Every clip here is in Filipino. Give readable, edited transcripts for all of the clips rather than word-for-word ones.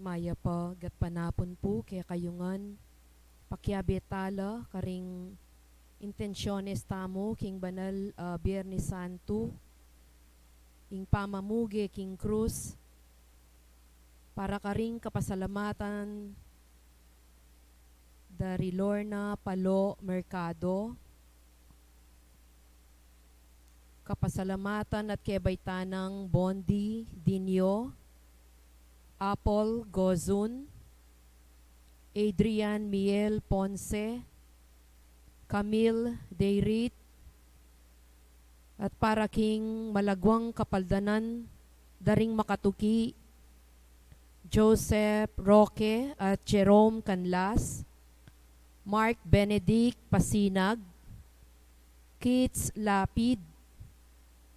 Maya pa gat panapon po kaya kayungan pakyabetala karing intensyones tamo king banal Biyernes Santo ing pamamuge king krus para karing kapasalamatan dari Lorna Palo Mercado, kapasalamatan at kebaytanang Bondi Dinyo, Apple Gozun, Adrian Miel Ponce, Camille Deirit, at para king malagwang kapaldanan daring makatuki Joseph Roque at Jerome Canlas, Mark Benedict Pasinag, Kits Lapid,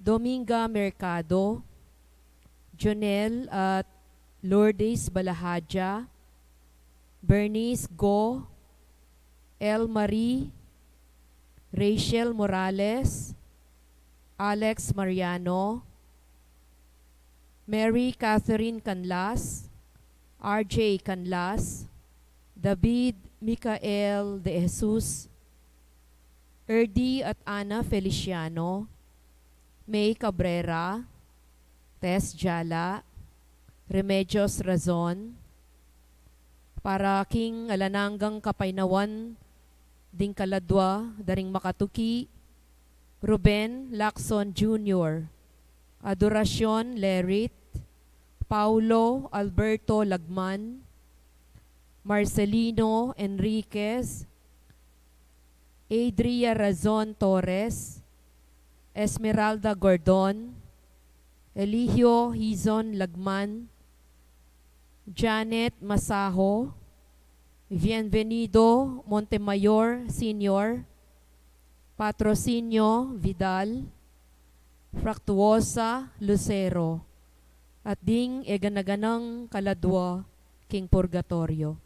Dominga Mercado, Jonel at Lourdes Balahadja, Bernice Go, El Marie, Rachel Morales, Alex Mariano, Mary Catherine Canlas, RJ Canlas, David Micael de Jesus, Erdi at Ana Feliciano, May Cabrera, Tess Jala, Remedios Razon, para king alananggang kapaynawan ding kaladwa daring makatuki Ruben Lacson Jr., Adoracion Lerit, Paulo Alberto Lagman, Marcelino Enriquez, Adria Razon Torres, Esmeralda Gordon, Eligio Hizon Lagman, Janet Masaho, Bienvenido Montemayor Sr., Patrocinio Vidal, Fractuosa Lucero, at ding eganaganang kaladwa king purgatorio.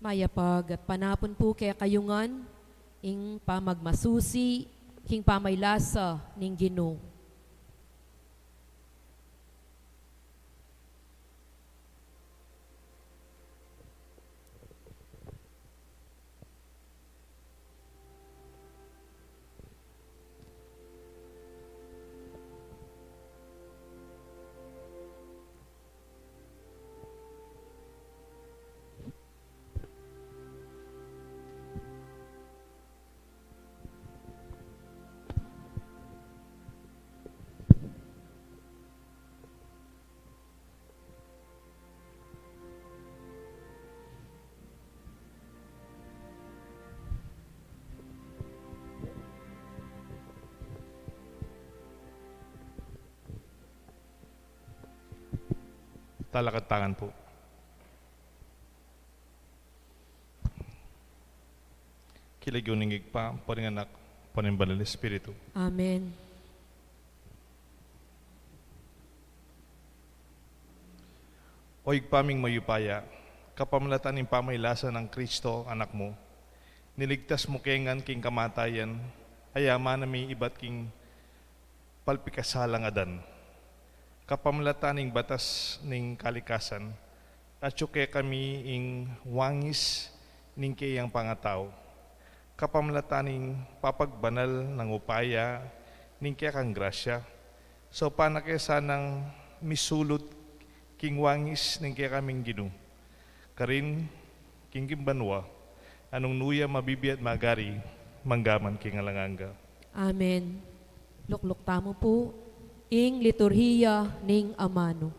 Mayapag at panapon po kaya kayungan ing pamagmasusi king pamaylasa ning Ginoo. Talakad tangan po. Kilagyuningig pa, paninganak, panimbanal Espiritu. Amen. Oig paming mayupaya, kapamlatan ng pamaylasa ng Kristo, anak mo, niligtas mo kengan king kamatayan, ayaman na may iba't king palpikasalang adan. Kapamlatan ng batas ng kalikasan, at syuke kami ing wangis ning kayang pangatao. Kapamlatan ng papagbanal ng upaya ning kayang grasya, so panakesa ng misulot king wangis ning kaya kaming Ginu. Karin king gimbanwa, anong nuya mabibi at magari, manggaman king alanganga. Amen. Lukluk tamo po, ing liturhiya ning amano.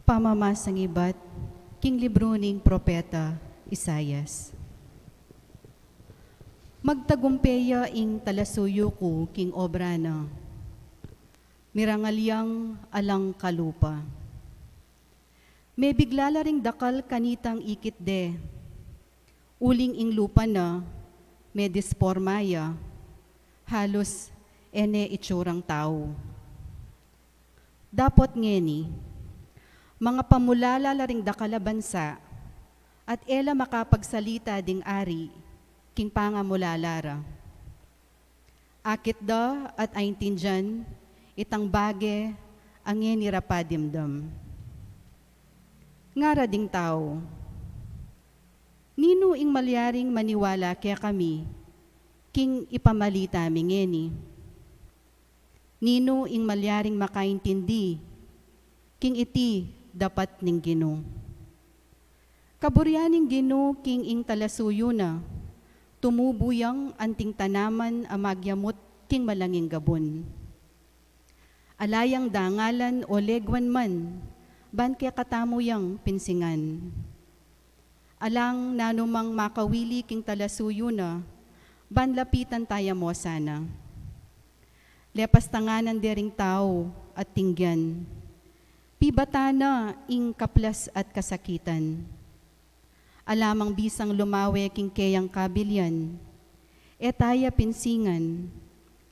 Pamamasang iba't king libro ning propeta Isayas. Magtagumpeya ing talasuyo ko king obra na, mirangalyang alang kalupa. May biglala ring dakal kanitang ikit de, uling ing lupa na, may dispormaya, halos ene itsurang tao. Dapot ngeni, mga pamulala ring dakala bansa, at ela makapagsalita ding ari, king pangamulalara. Akit da at aintinjan, itang bage, ang nirapadimdam. Ngara ding tao, nino ing malyaring maniwala kaya kami, king ipamalita mingeni. Nino ing malyaring makaintindi, king iti dapat ning Gino. Kaburyaning Gino king ing talasuyo na, tumubuyang anting tanaman amagyamot king malanging gabon. Alayang dangalan o legwan man, ban kaya katamuyang pinsingan. Alang nanumang makawili king talasuyo na, ban lapitan tayo mo sana. Lepas tanganan dering tao at tinggan, pibatana ing kaplas at kasakitan. Alamang bisang lumawe king kayang kabilyan, etaya pinsingan,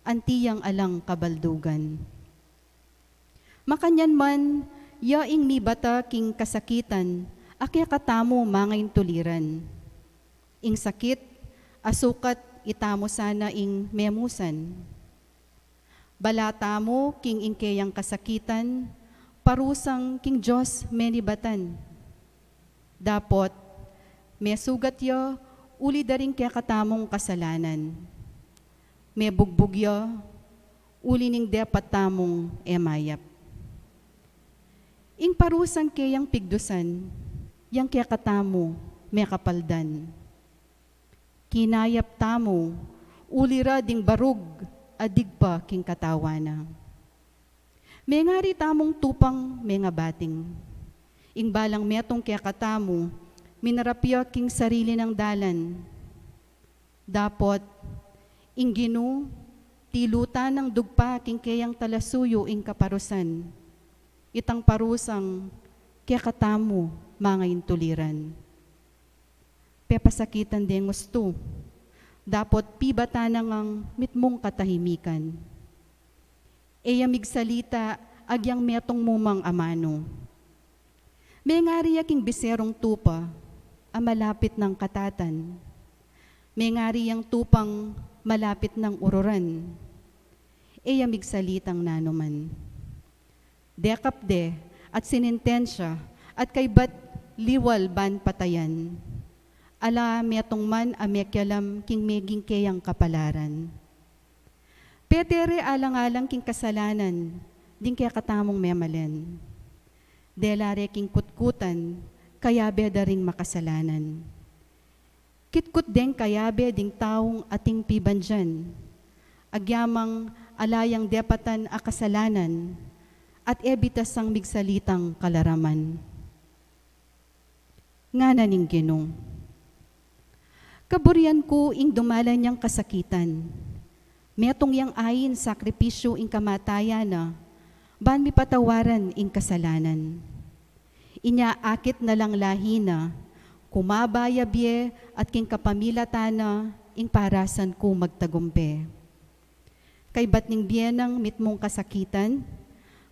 antiyang alang kabaldugan. Makanyan man, yaing mi bata king kasakitan, akya katamo mangain tuliran. Ing sakit, asukat itamo sana ing memusan. Balata mo king ing kayang kasakitan, parusang king Diyos menibatan. Dapot, may sugat yo, uli daring kaya katamong kasalanan. May bugbog yo, uli ning depat tamong emayap. Ing parusang kayang pigdusan, yang kaya katamo, may kapaldan. Kinayap tamo, uli ra ding barug, adigpa king katawana. May ngari tamong tupang may nga bating. Ing balang metong kaya katamo, minarapya king sarili ng dalan. Dapot, ing Gino, tiluta ng dugpa king kayang talasuyo ing kaparusan. Itang parusang kaya katamo mangayin tuliran. Pepasakitan din gusto. Dapot pibata nang mitmong katahimikan. Eya migsalita agyang metong mumang amano. May ngari yaking biserong tupa, malapit ng katatan. May ngari yang tupang malapit ng ururan. Eya migsalitang nanuman. Dekapde at sinintensya at kay bat liwal ban patayan. Ala metong man amekyalam king meging kayang kapalaran. Petere alang-alang king kasalanan, din kaya katamong memalen. Delare king kutkutan, kayabe daring makasalanan. Kitkut den kayabe ding taong ating pibandyan. Agyamang alayang depatan a kasalanan, at ebitas ang migsalitang kalaraman. nga naning Ginoo. Kaburian ko ing dumalan niyang kasakitan. Metong yang ayin sakripisyo ing kamatayan na, ban mi patawaran ing kasalanan. Inya akit na lang lahi na, kumabayabye at king kapamilatana, ing parasan ko magtagumpe. Kay batning biyenang mitmong kasakitan,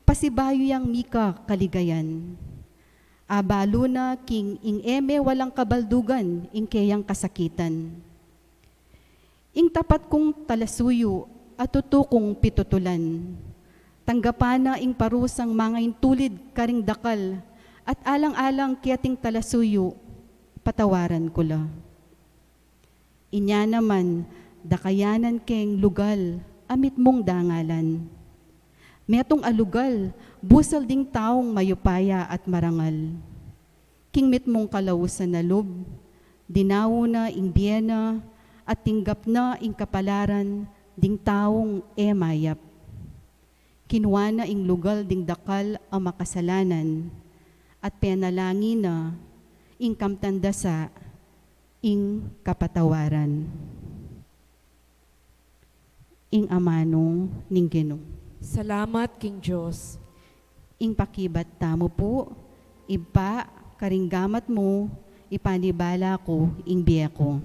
pasibayo yang mika kaligayan. Abalo na king ing eme walang kabaldugan ing kayang kasakitan. Ing tapat kong talasuyo at tutukong pitutulan. Tanggapana ing parusang mga intulid karing dakal at alang-alang kiyating talasuyo, patawaran ko la. Inya naman, dakayanan keng lugal, amit mong dangalan. Metong alugal, busal ding taong mayupaya at marangal. Kingmit mong kalausan na lub, dinawo na ing biyena, at tinggap na ing kapalaran, ding taong mayap. Kinuha na ing lugal ding dakal ang makasalanan, at penalangin na ing kamtandasa, ing kapatawaran. Ing amanong ning Ginoo. Salamat, King Diyos. Ing pakibat tamo po, iba karinggamat mo, ipanibala ko ing biya ko.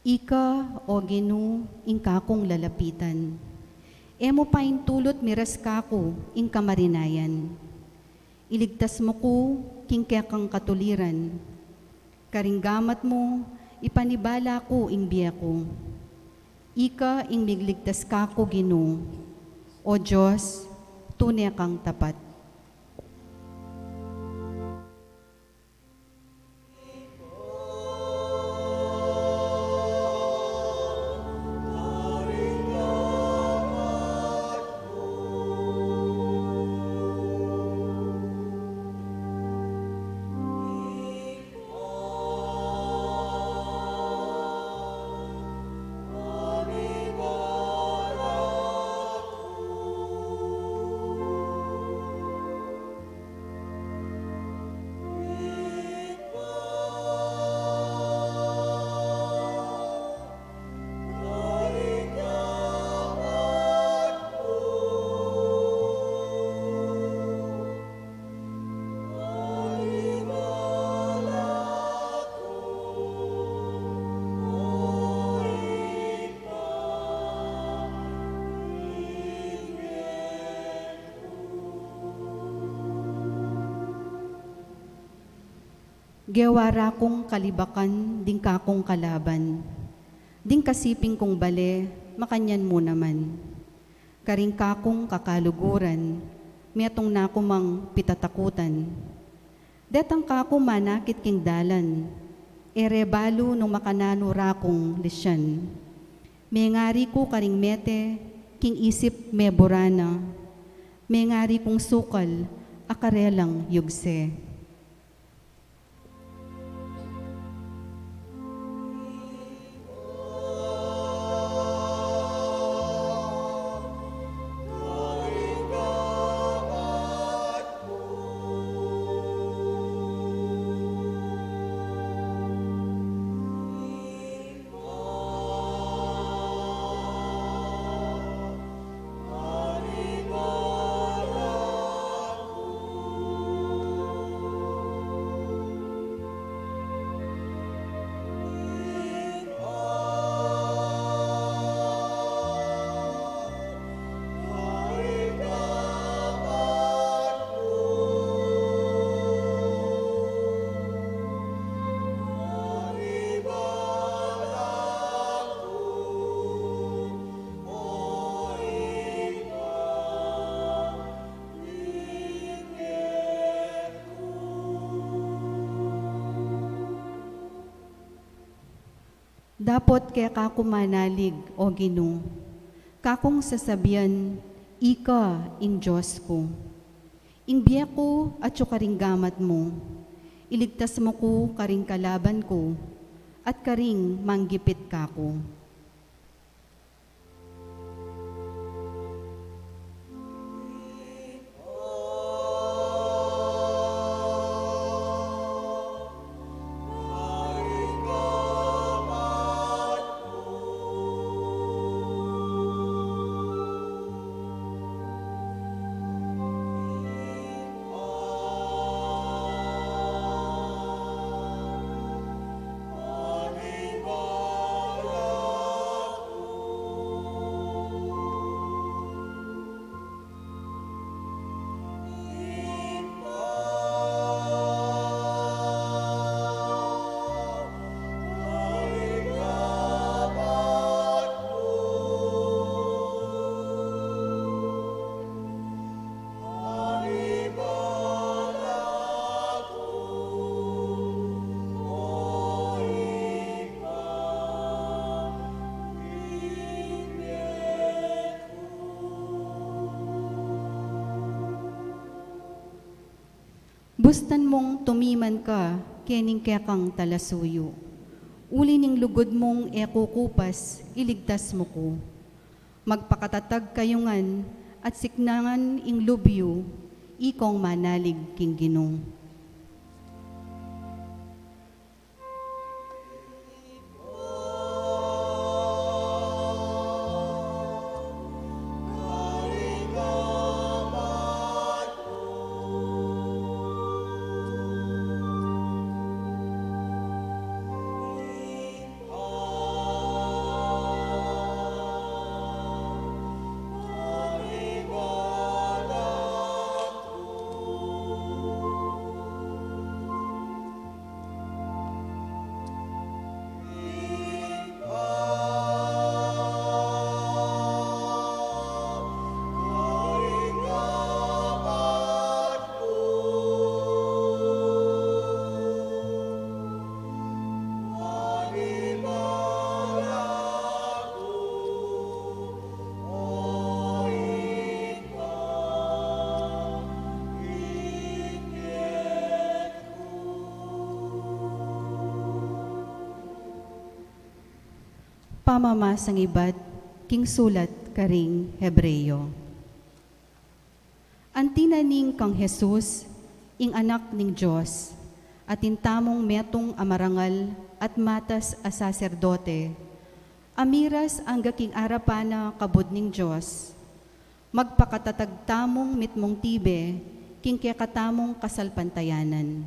Ika o Ginoo ing kakong lalapitan. Emo paing tulot miras kako ing kamarinayan. Iligtas mo ko king kang katuliran. Karinggamat mo, ipanibala ko ing biya ko. Ika ing migligtas kako Ginoo. O Diyos, tunay kang tapat. Gewara kong kalibakan, ding kakong kalaban. Ding kasiping kong bale, makanyan mo naman. Karing kakong kakaluguran, metong nakumang pitatakutan. Detang kako manakit king dalan, erebalo nung makanano rakong lisyan. Mengari ko karing mete, king isip meborana. Mengari kong sukal, akarelang yugse. Dapot kaya kako manalig, o Ginoo, kakong sasabihan, ika ing Diyos ko. Ing biya ko at yung karing gamat mo, iligtas mo ko karing kalaban ko, at karing manggipit kako. Bustan mong tumiman ka, kening kekang talasuyo. Uli ning lugod mong ekukupas, iligtas mo ko. Magpakatatag kayungan, at siknangan ing lubyo, ikong manalig king Ginoo. Pamamasang ibat, king sulat karing Hebreyo. Antinaning kang Jesus, ing anak ning Diyos, at intamong metong amarangal at matas a saserdote, amiras ang gaking arapana kabud ning Diyos, magpakatatagtamong mitmong tibe, king kekatamong kasalpantayanan.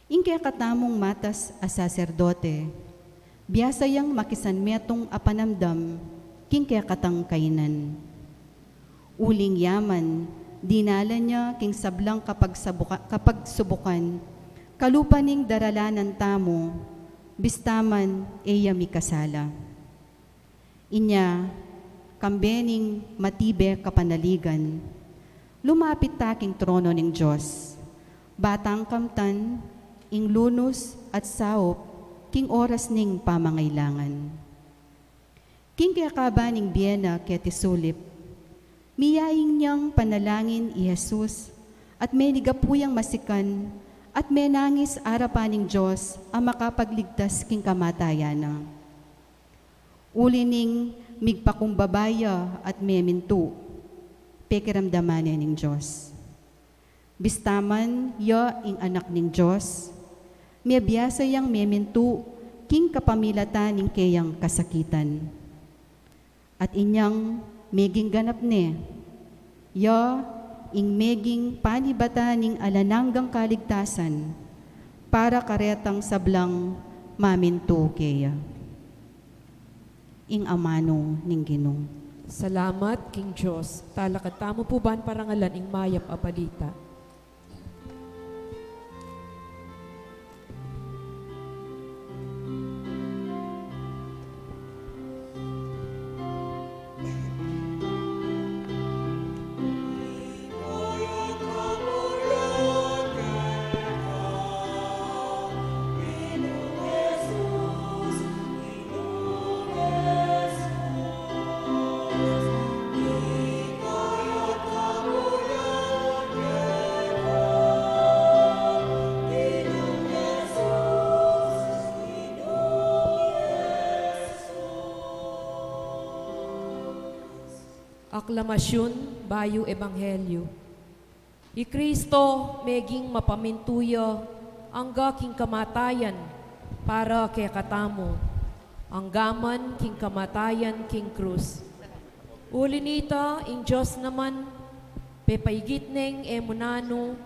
Ing kekatamong matas a saserdote, biyasayang makisanmetong apanamdam, king kaya katang kainan. Uling yaman, dinala niya king sablang kapag subukan, kalupaning daralanan tamo, bistaman eya mikasala. Inya, kambening matibe kapanaligan, lumapit taking trono ning Diyos, batang kamtan, ing lunos at saop, king oras ning pamangailangan. King kaya kabaning biyena kaya tisulip, miyaing niyang panalangin i Jesus, at may ligapuyang masikan, at may nangis arapaning Diyos ang makapagligtas king kamatayana. Uli ning migpakumbabaya at may minto, pekiramdaman ning Diyos. Bistaman ya ing anak ning Diyos, may biyasayang memintu king kapamilatan ning kayang kasakitan. At inyang meging ganap ne, ya ing meging panibata ning alananggang kaligtasan, para karetang sablang mamintu kaya. Ing amano ning Ginoo. Salamat, King Diyos. Talakatamo po ban parangalan ing mayap apalita. Aklamasyon bayo ebanghelyo. I Kristo meging mapamintuya angga king kamatayan para kay katamo. Anggaman king kamatayan king krus. Ulinita ing Diyos naman pepaigit neng emunano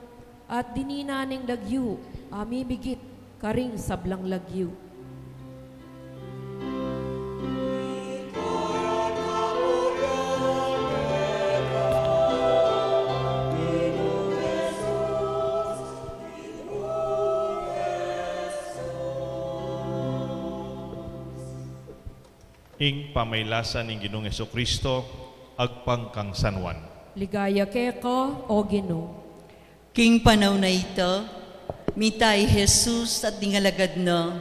at dinina neng lagyu amibigit karing sablang lagyu. Ing pamaylasan ning Ginoong Hesukristo, agpang kang sanwan. Ligaya keko o Ginoo. King panaw na ito, mitay Jesus at dingalagad na,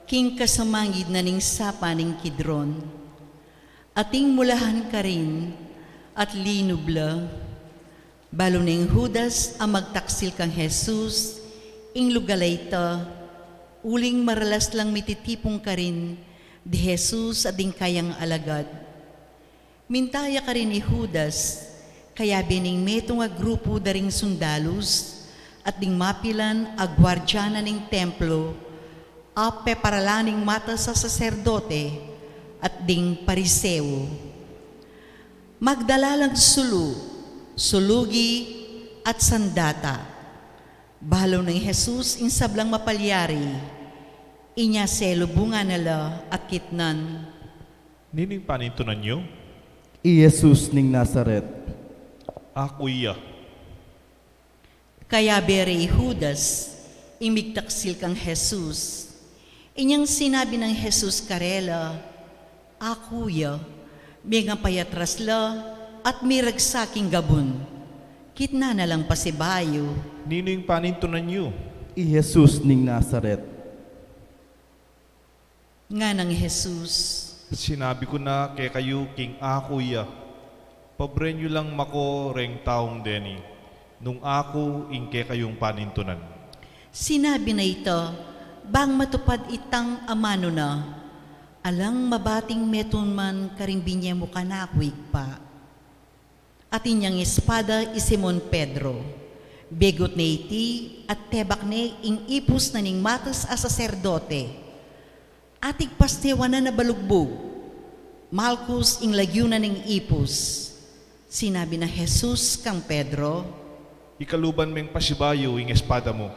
king kasamangid na ning sapa ning Kidron. Ating mulahan ka rin at linubla, balo ning Judas ang magtaksil kang Jesus, ing lugalay ito, uling maralas lang mititipong ka rin, di Jesus at ding kayang alagad. Mintaya ka rin ni Judas, kaya bining metong a grupo daring sundalus at ding mapilan a gwardyana ning templo, ape paralaning mata sa saserdote at ding pariseo. Magdalalang sulugi at sandata, balo ng Jesus in sablang mapalyari, inya selubungan nila at kitnan. Nining panintunan nyo? I Jesus ning Nazaret. Ako iya. Kaya bere Judas, imigtaksil kang Jesus. Inyang sinabi ng Jesus karela, akuya, may nga payatras la, at may ragsaking gabon. Kitna na lang pasibayo. Nining panintunan nyo? I Jesus ning Nazaret. Nga ng Jesus, Sinabi ko na kay kayo king ako iya. Pabrenyo lang mako reng taong deni. Nung ako ing kay kayong panintunan. sinabi na ito, bang matupad itang amano na, alang mabating meton man karimbinye mo kanakwig pa. At inyang espada isimon Pedro, begot na iti at tebak ne ing ipus na ning matas a saserdote. Atig pastewan na nabalugbog, Malkus ing lagyunan ning ipus. Sinabi na Jesus kang Pedro, Ikaluban meng pasibayo ing espada mo.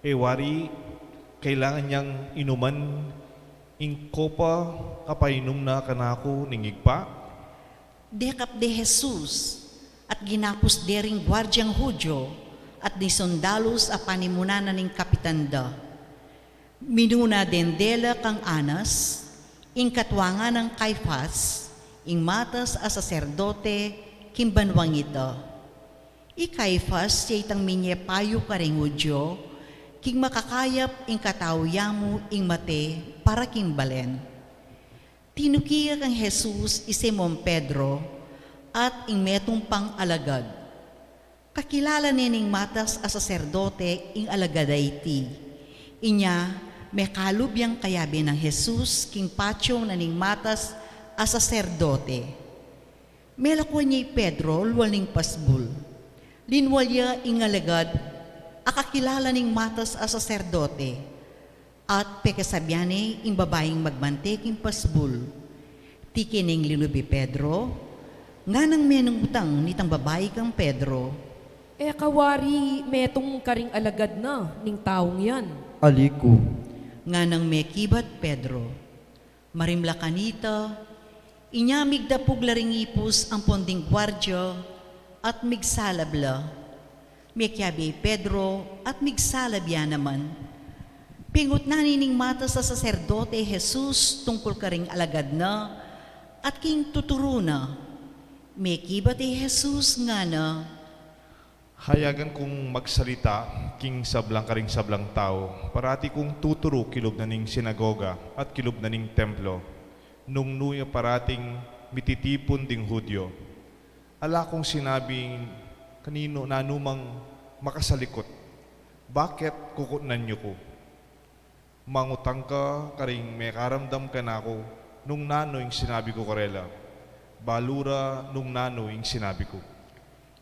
E wari, kailangan niyang inuman ing kopa kapainom na kanako ning igpa. dekap de Jesus at ginapos dering gwardyang Hudyo at di sondalos a panimunanan ning kapitanda. Minuna dendela kang Anas, ing katwangan ng Caifas, ing matas a saserdote, kimbanwang ito. I Caifas, siya itang minyepayo karing Hudyo, king makakayap ing katawyamu ing mate para kimbalen. Tinukiya kang Jesus isimon Pedro at ing metong pang alagad. Kakilala nining matas a saserdote ing alagad iti. Inya, may kalubyang kayabi ng Jesus king patyong naning matas a saserdote. Melakwa niya Pedro luwaling pasbul. Linwalya ing alagad akakilala ning matas a saserdote. At pekasabyane ing babaeng magmanteking pasbul. Tikining linubi Pedro, nga nang menong utang nitang babae kang Pedro. E kawari metong karing alagad na ning taong yan. Aliku. Nga nang mekibat Pedro. Marimla kanita, inyamig da puglaring ipus ang ponding gwardyo at migsalabla. Mekyabi Pedro at migsalabya naman. Pingot na nining mata sa saserdote Jesus tungkol karing alagad na at king tuturo na. Mekibat Jesus nga na, Hayagan kong magsalita king sablang karing sablang tao, parati kong tuturo kilob na ning sinagoga at kilob na ning templo, nung nuya parating mititipon ding Hudyo. Ala kong sinabing kanino na anumang makasalikot, bakit kukunan niyo ko? Mangutang ka karing may karamdam ka na ako nung nano yung sinabi ko karela. balura nung nano ing sinabi ko.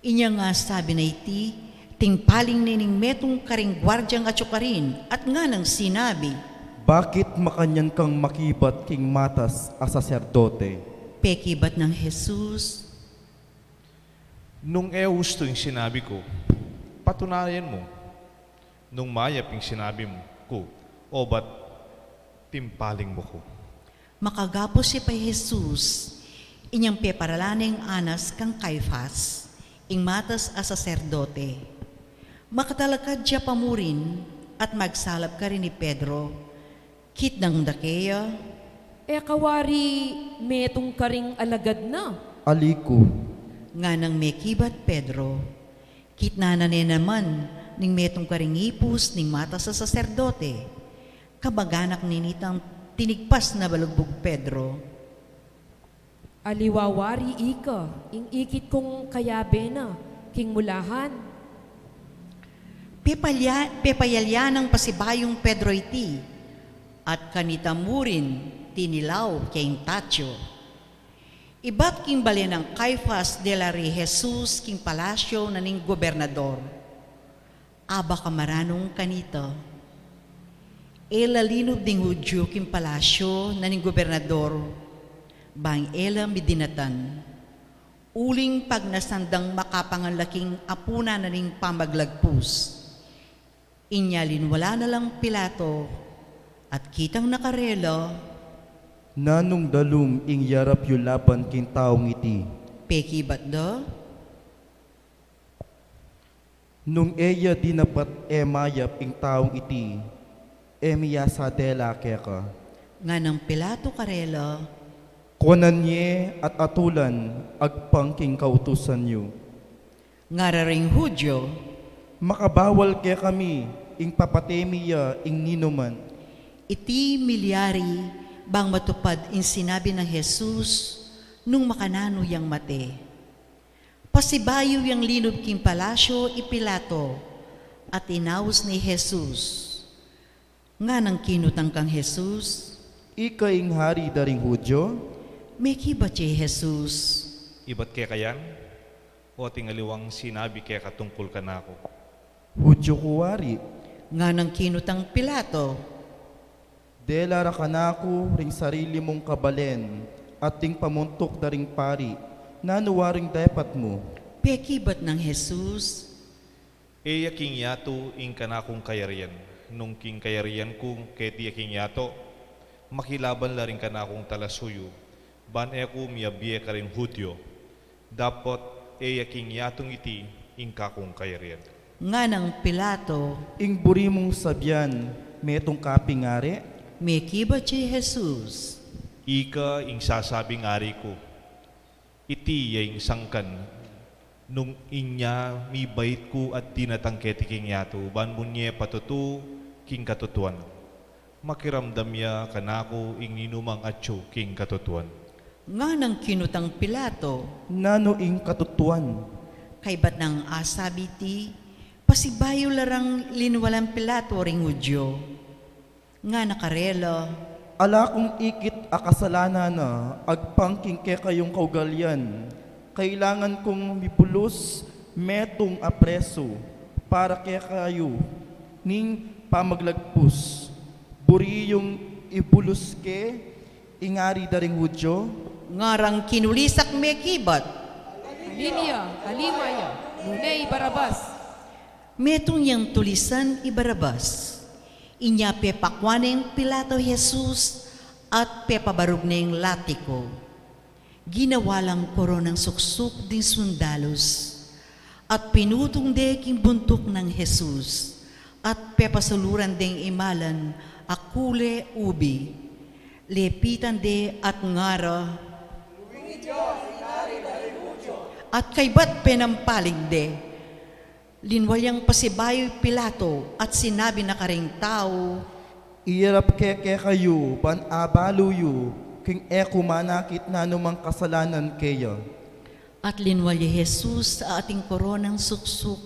Inya nga sabi na iti, tingpaling nining metong karing gwardyang atsukarin at nga nang sinabi, Bakit makanyan kang makibat king matas a saserdote? pekibat ng Jesus, Nung gusto yung sinabi ko, patunayan mo. Nung mayap yung sinabi mo ko, o ba't timpaling mo ko? makagapos si pay Jesus, inyang peparalaning anas kang Caifás, ing matas a saserdote. Makatalakad siya pamurin at magsalap ka rin ni Pedro, kit ng dakeya, kawari metong karing alagad na. Aliko, nga nang mekibat Pedro, kit na naman ning metong karingipus ning mata sa saserdote, kabaganak ninitang tinigpas na balugbog Pedro, Aliwawari ika, ing ikit kong kayabe na, king mulahan. pepayalya ng pasibayong Pedro iti, at kanitamurin tinilaw kayong tatyo. Ibat king bali ng Caifás de la Rey Jesus king palasyo na ning gobernador. Aba kamaranong kanito. Ela linob ding Hudyo king palasyo na ning gobernador, bang ela midinatan. Uling pag nasandang makapanganlaking apuna na ning pamaglagpus. Inyalin wala na lang Pilato, at kitang nakarelo, nanong dalum ing yarap yu laban king taong iti. peki bat do? Nung eya dinapat mayap ing taong iti, emiya sa dela keka. Nga ng Pilato karelo, Konanye at atulan agpang king kautusan yu. nga raring Hudyo, Makabawal kaya kami ing papatemiya ing ninuman. iti milyari bang matupad in sinabi ng Jesus nung makanano yang mate. Pasibayo yang linob king palasyo ipilato at inaus ni Jesus. Nga nang kinutang kang Jesus, Ika ing hari daring Hudyo, may kibat si Jesus. Iba't kaya kayan? O tingaliwang sinabi kaya katungkol ka na ako? Hudyo kuwari, Nga nang kinutang Pilato, delara kanako ring sarili mong kabalen at ting pamuntok daring pari, nanuwaring dapat mo. pekibat ng Jesus. Eya king yato ing kanakong kayarian. Nung king kayarian kong keti king yato, makilaban la rin kanakong talasuyo. Ban eko miyabiye ka rin Hudyo. Dapat eya king yatong iti ing kakong kayarian. Nga ng Pilato, Ing buri mong sabyan, metong kapingari, may kibat si Jesus. Ika ing sasabing ari ko, iti yung sangkan, nung inya mi bait ko at tinatangketi king yato, ban bunye patutu king katutuan. Makiramdam ya kanako ing ninumang atyo king katutuan. Nga ng kinutang Pilato, nano ing katutuan. kay bat ng asabiti, pasibayo larang linwalang Pilato ring Hudyo. Nga nakarelo, Ala kong ikit akasalanan na, agpangking ke kayong kaugalyan. Kailangan kong mipulos, metong apreso, para ke kayo, ning pamaglagpus. Buri yung ipulos ke, ingari daring Hudyo, ngarang kinulisak may kibat, Linya, alimaya, nunay barabas. metong yang tulisan ibarabas. Inya pepakwaneng Pilato Jesus at pepabarog ng latiko. Ginawalang koronang suksok din sundalos at pinutong deking buntok ng Jesus at pepasuluran ding imalan akule ubi. Lepitan de at ngara at kaybat penampaling de. Linwalyang pasibayo'y Pilato at sinabi na karing tao, iyarap ke kayo, pan abaluyo, king eko manakit na numang kasalanan keya. at linwalya Jesus sa ating koronang suksok,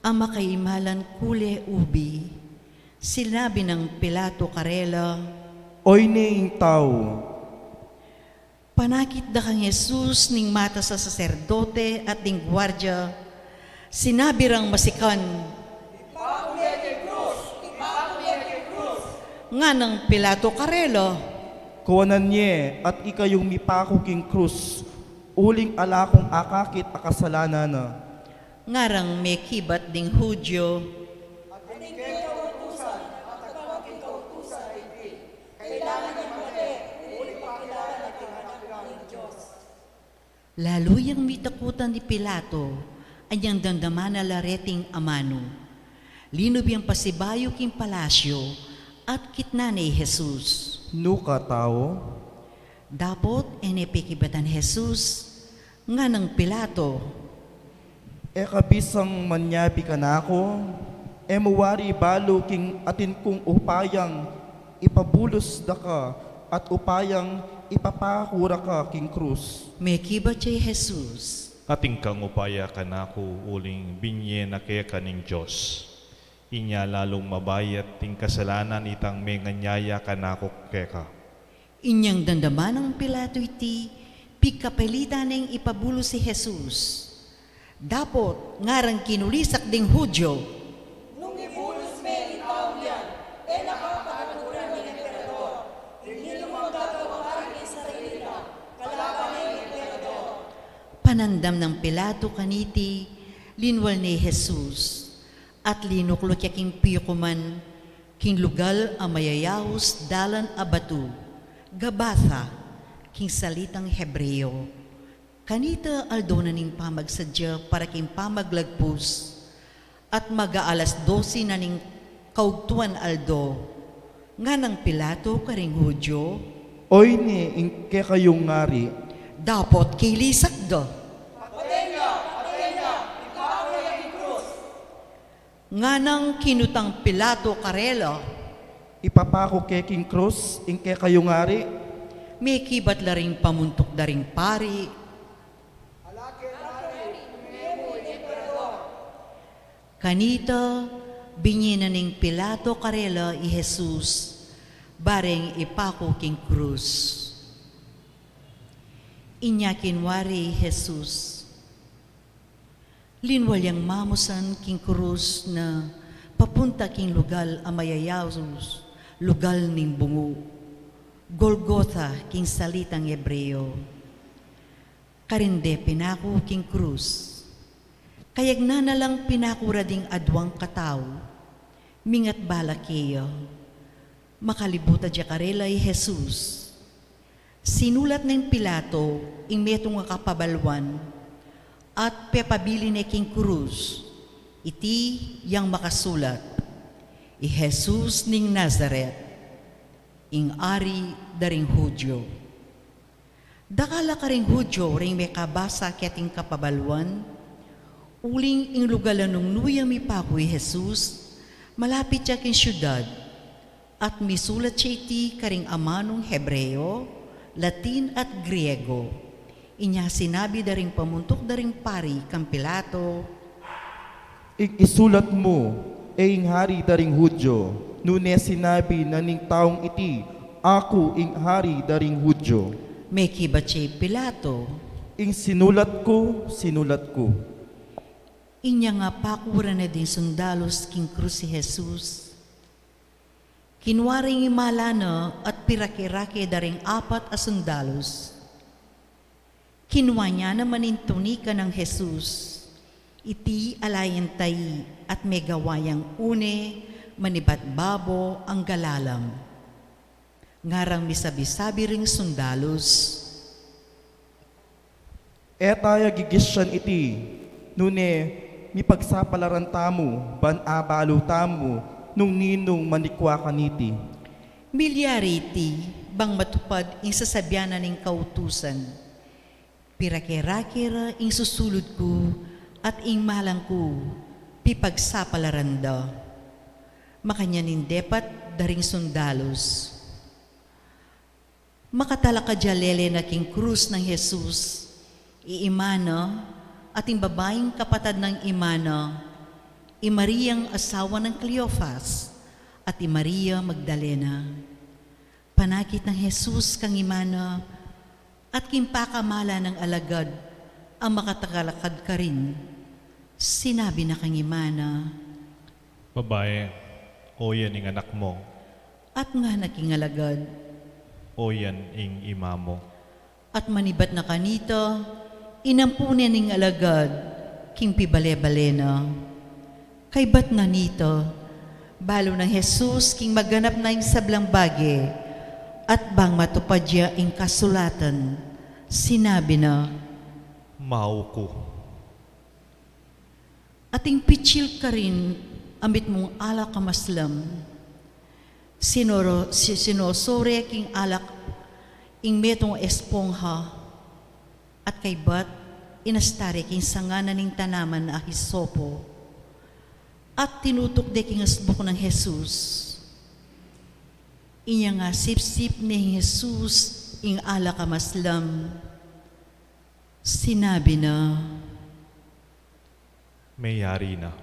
ang makaimalan kule ubi. Sinabi ng Pilato karela, Oy ning tao, Panakit da kang Jesus ning mata sa saserdote at ning gwardya, sinabi rang masikan, nga ng Pilato karelo, Kuwanan niya at ikayong mipako king krus, uling alakong akakit akasalanan na. ngarang may kibat ding Hudyo, laluyang mitakutan ni Pilato, anyang damdaman na lareting amano. Linob yung pasibayo king palasyo at kitna ni Jesus. Nuka tao, Dapot enepikibatan Jesus nga ng Pilato. kabisang manyabi ka na ako, muwari balo king atin kong upayang ipabulos da ka at upayang ipapakura ka king krus. May kibat siya Jesus. Ating kang upaya kanako uling binye na kaya kaning Diyos. Inya lalong mabayat ting kasalanan itang may nganyaya kanako keka. Inyang dandaman ng Pilato iti, pikapelitan ng ipabulo si Jesus. Dapot ngarang kinulisak ding Hudyo. Panandam ng Pilato kaniti, linwal ni Jesus, at linuklok ya king piyukuman, king lugal a mayayahos dalan a batu, gabatha, king salitang Hebreo. Kanita aldo na ning pamagsadya para king pamaglagpus, at mag-aalas 12 na ning kaugtuan aldo, nga ng Pilato karing Hudyo, Oy ni ingke kayong ngari, dapot kilisak do. Nga nang kinutang Pilato karelo, ipapako ke king krus, ingke kayong ngari, may kibat la ring pamuntok da ring pari. Kanita, binyina ning Pilato karelo i Jesus, bareng ipako king krus. Inya kinwari Jesus, linwalyang mamusan king krus na papunta king lugal a mayayawos, lugal ning bungo. Golgotha king salitang Hebreo. Karinde pinako king krus. Kayag na lang pinakura ding adwang katao, mingat balakeyo. Makalibuta dya karelay Jesus. Sinulat ng Pilato, ing metong nga kapabalwan, at pepabili ni king krus, iti yang makasulat, i Jesus ning Nazaret, ing ari daring Hudyo. Dakala ka ring Hudyo, ring may kabasa keting kapabalwan, uling ing lugalan nung nuyang mipakoy Jesus, malapit siya king syudad, at misulat siya iti karing amanong Hebreo, Latin at Griego. Inya sinabi daring pamuntok daring pari kang Pilato, isulat mo, ing hari daring Hudyo, nune sinabi na ning taong iti, ako ing hari daring Hudyo. may kibat siya Pilato. Ing sinulat ko. Inya nga pakura na din sundalos king krus si Jesus. Kinwaring imalana at pirakirake daring apat a sundalos. Kinwa niya naman in tunika ng Jesus. Iti alayan tayi at may gawayang une, manibat babo ang galalam. Ngarang misabi-sabi ring sundalos. Etaya gigisyan iti, nune mipagsapalaran tamo, ban-abalo tamo, nung ninong manikwa kaniti. Milyari iti, bang matupad ing sasabyanan ning kautusan. Pirakira-kira ing susulod ko at ing malang ko, pipagsapalaran Makanya nin depat daring sundalos. Makatalaka jalele na king krus ng Jesus, iimana at ing babaeng kapatad ng imana, i Mariang asawa ng Cleophas at i Maria Magdalena. Panakit ng Jesus kang imana at kimpakamala ng alagad ang makatakalakad ka rin. Sinabi na kang imana, Babae, o yan ing anak mo, at nga naking alagad, o yan ing ima mo. at manibat na kanito, inampunin ning alagad, king pibale-bale na. Kay bat na nito, balo ng Jesus, king maganap na ing sablang bagi, at bang matupadya ing kasulatan, sinabi na, Mauko. ating pitsil ka rin, amit mong alak kamaslam, sinosore king alak, ing metong espongha, at kay bat, inastare king sanganan ning tanaman na hisopo, at tinutok de king asbuk ng Jesus. Inya nga sip-sip ni Jesus, ing alak kamaslam, sinabi na, Mayari na.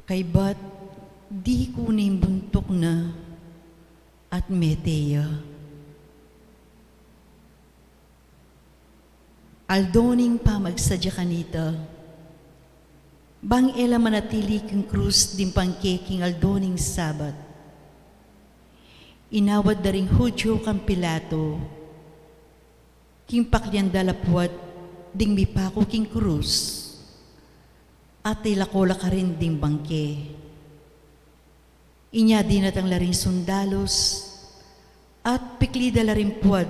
kay bat, di kuning buntok na, at meteya. Aldoning pamagsadya kanita, bang ela manatili kang krus din pangkeking aldoning sabat. Inawad da ring Hudyo kang Pilato, king paklian dalapwat, ding mipako king krus, at ilakola ka rin ding bangke. Inya dinatang laring sundalos, at pikli dala rin puwad,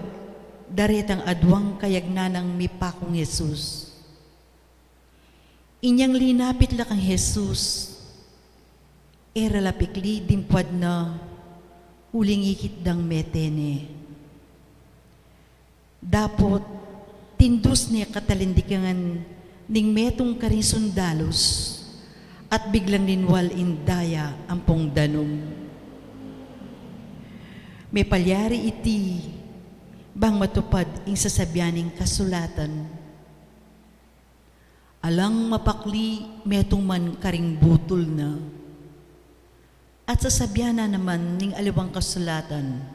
daretang adwang kayagnanang mipakong Jesus. Inyang linapit la kang Jesus, era la pikli din puwad na, uling ikit dang metene. Dapot, tindus niya katalindikangan ning metong karing sundalos, at biglang ninwal indaya ang pong danom. May palyari iti, bang matupad ing sasabyaning kasulatan. Alang mapakli metong man karing butol na, at sasabyana naman ning aliwang kasulatan,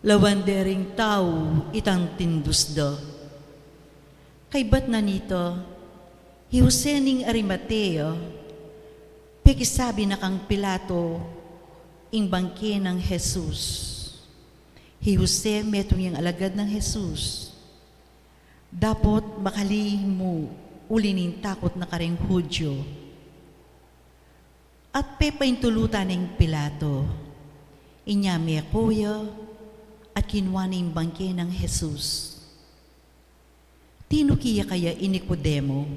lawandering tao itang tindus da. Kay bat na nito, Jose ning Arimatea, pekisabi na kang Pilato, ing bangke ng Jesus. Jose metong yung alagad ng Jesus. Dapot makali mo ulinin takot na karing Hudyo. At pepaintulutan ng Pilato, inya may kuya at kinuha ning bangke ng Jesus. Tinukiya kaya ini Nicodemo,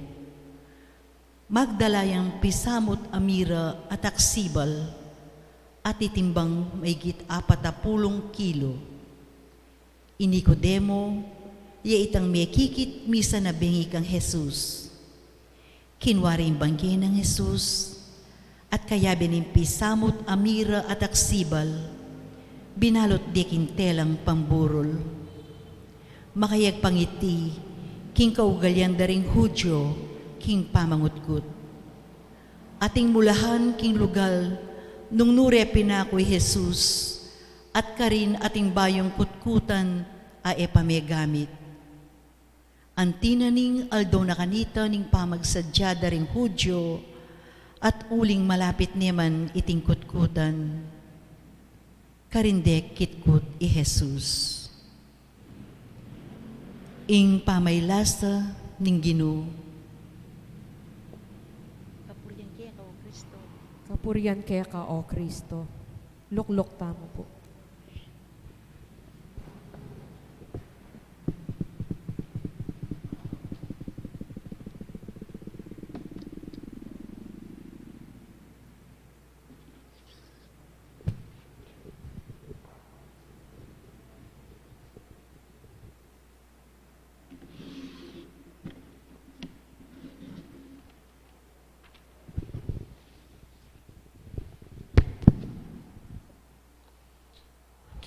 magdalayang pisamot amira at aksibal, at itimbang maigit 40 kilo. Ini Nicodemo, ya itang may kikit misa na bengi kang Jesus. Kinwari ang bangke ng Jesus, at kaya pisamot amira at aksibal, binalot deking telang pamburol. Makayag pangiti, king kaugalyan daring Hudyo, king pamangutgut. Ating mulahan king lugal, nung nure pinakoy Jesus, at karin ating bayong kutkutan a epamegamit. Antinaning aldaw na kanita ning pamagsadya daring Hudyo, at uling malapit neman iting kutkutan. Karindek kitkut i Jesus. Ing pamaylasa ning Ginoo. Kapurian kaya ka, O Kristo. Luklok tamo po.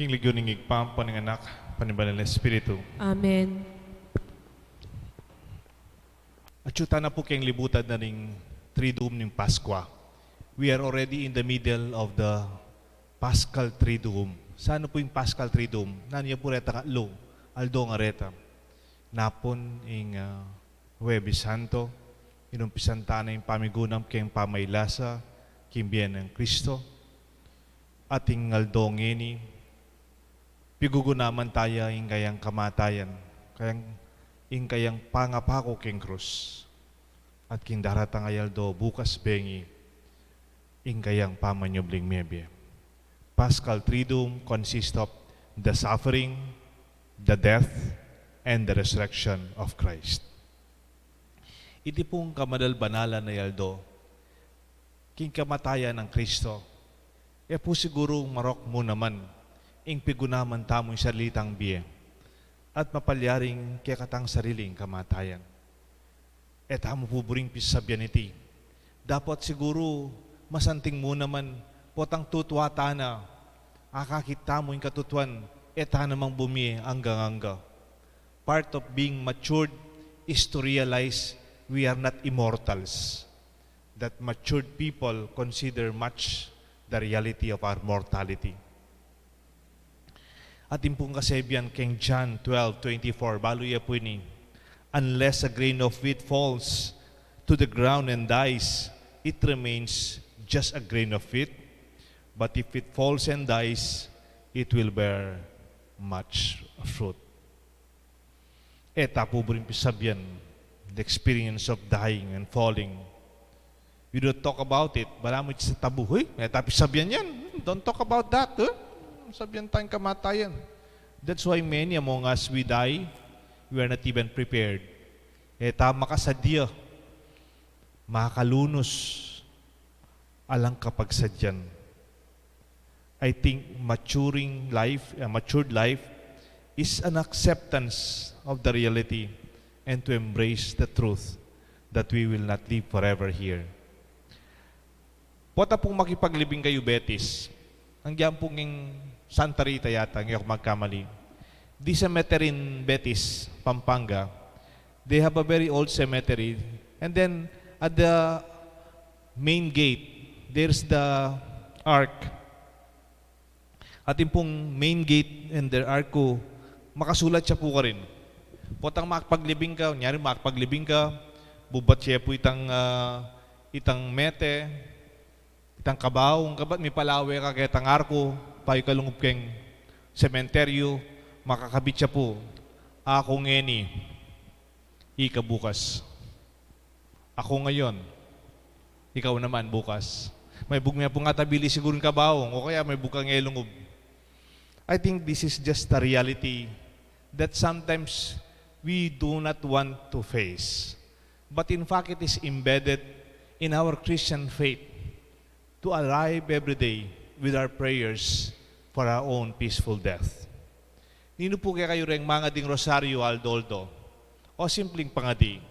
King ligyo ning igpam paninganak panibalan ng Espiritu. Amen. At yuta na po kayong libutan na ning Triduum ning Paskwa. We are already in the middle of the Paschal Triduum. sa ano po yung Paschal Triduum, naniya po reta lo, aldo nga reta. Napon ing Huwebes Santo, inumpisan ta na yung pamigunam kayong pamaylasa, kimbiyan ng Kristo, ating aldo ngeni, pigugunaman tayo yung kayang kamatayan, kayang pangapako keng krus, at king daratang ayaldo bukas bengi, ing kayang pamanyubling mebye. Paschal Triduum consists of the suffering, the death, and the resurrection of Christ. Iti pong kamadal-banalan na yaldo, king kamatayan ng Kristo, e po siguro marok mo naman, ing pigunaman tamo yung salitang biye, at mapalyaring kaya katang sariling kamatayan. E tamo po buring pisabyan iti. Dapat siguro masanting mo naman, potang tutwata na, akakita mo yung katutuan, eta namang bumi hanggang-hangga. Part of being matured is to realize we are not immortals. That matured people consider much the reality of our mortality. At impong kasebian King John 12:24, baluya po ini, unless a grain of wheat falls to the ground and dies, it remains just a grain of wheat. But if it falls and dies, it will bear much fruit. Eta po rin pisabyan, the experience of dying and falling. We don't talk about it. Baramit sa tabu. Eta pisabyan yan. Don't talk about that. Sabihan tayong kamatayan. That's why many among us, we die, we are not even prepared. Eta makasadya, makalunos, alang kapagsadyan. I think matured life is an acceptance of the reality and to embrace the truth that we will not live forever here. Pota pong makipaglibing kayo, Betis. Ang diyan pong yung Santa Rita yata, ngayon magkamali. Di cemetery in Betis, Pampanga, they have a very old cemetery. And then at the main gate, there's the ark. At yung pong main gate and their arko, makasulat siya po ka rin. Potang makapaglibing ka, nyari makapaglibing ka, bubat siya po itang mete, itang kabaw, kabat may palawe ka kaya itang arko, payo kalungub keng sementeryo, makakabit siya po. Ako ngeni, ika bukas. Ako ngayon, ikaw naman bukas. May bugmya po nga tabili siguro ng kabawong o kaya may bukang elungub. I think this is just a reality that sometimes we do not want to face. But in fact, it is embedded in our Christian faith to arrive every day with our prayers for our own peaceful death. Nino po kaya kayo rin mga ding rosaryo aldoldo o simpleng pangadi.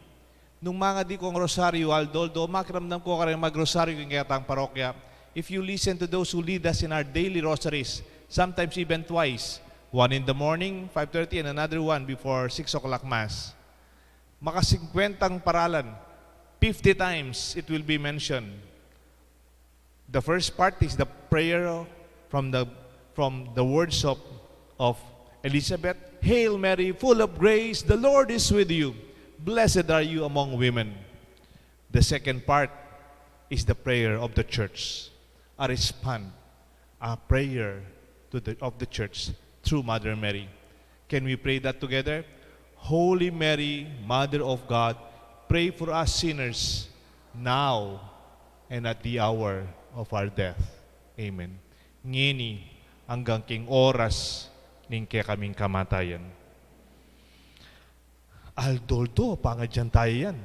Nung mga di kong rosaryo aldoldo, makiramdam ko ka rin mag-rosaryo kaya tang parokya. If you listen to those who lead us in our daily rosaries, sometimes even twice, one in the morning, 5:30, and another one before 6 o'clock Mass. Maka 50 paralan, 50 times it will be mentioned. The first part is the prayer from the words of Elizabeth. Hail Mary, full of grace, the Lord is with you. Blessed are you among women. The second part is the prayer of the church, a response, a prayer of the church through Mother Mary. Can we pray that together? Holy Mary, Mother of God, pray for us sinners now and at the hour of our death. Amen. Ngini hanggang king oras ning kaya kaming kamatayan. Aldoldo, pangadyan tayo yan.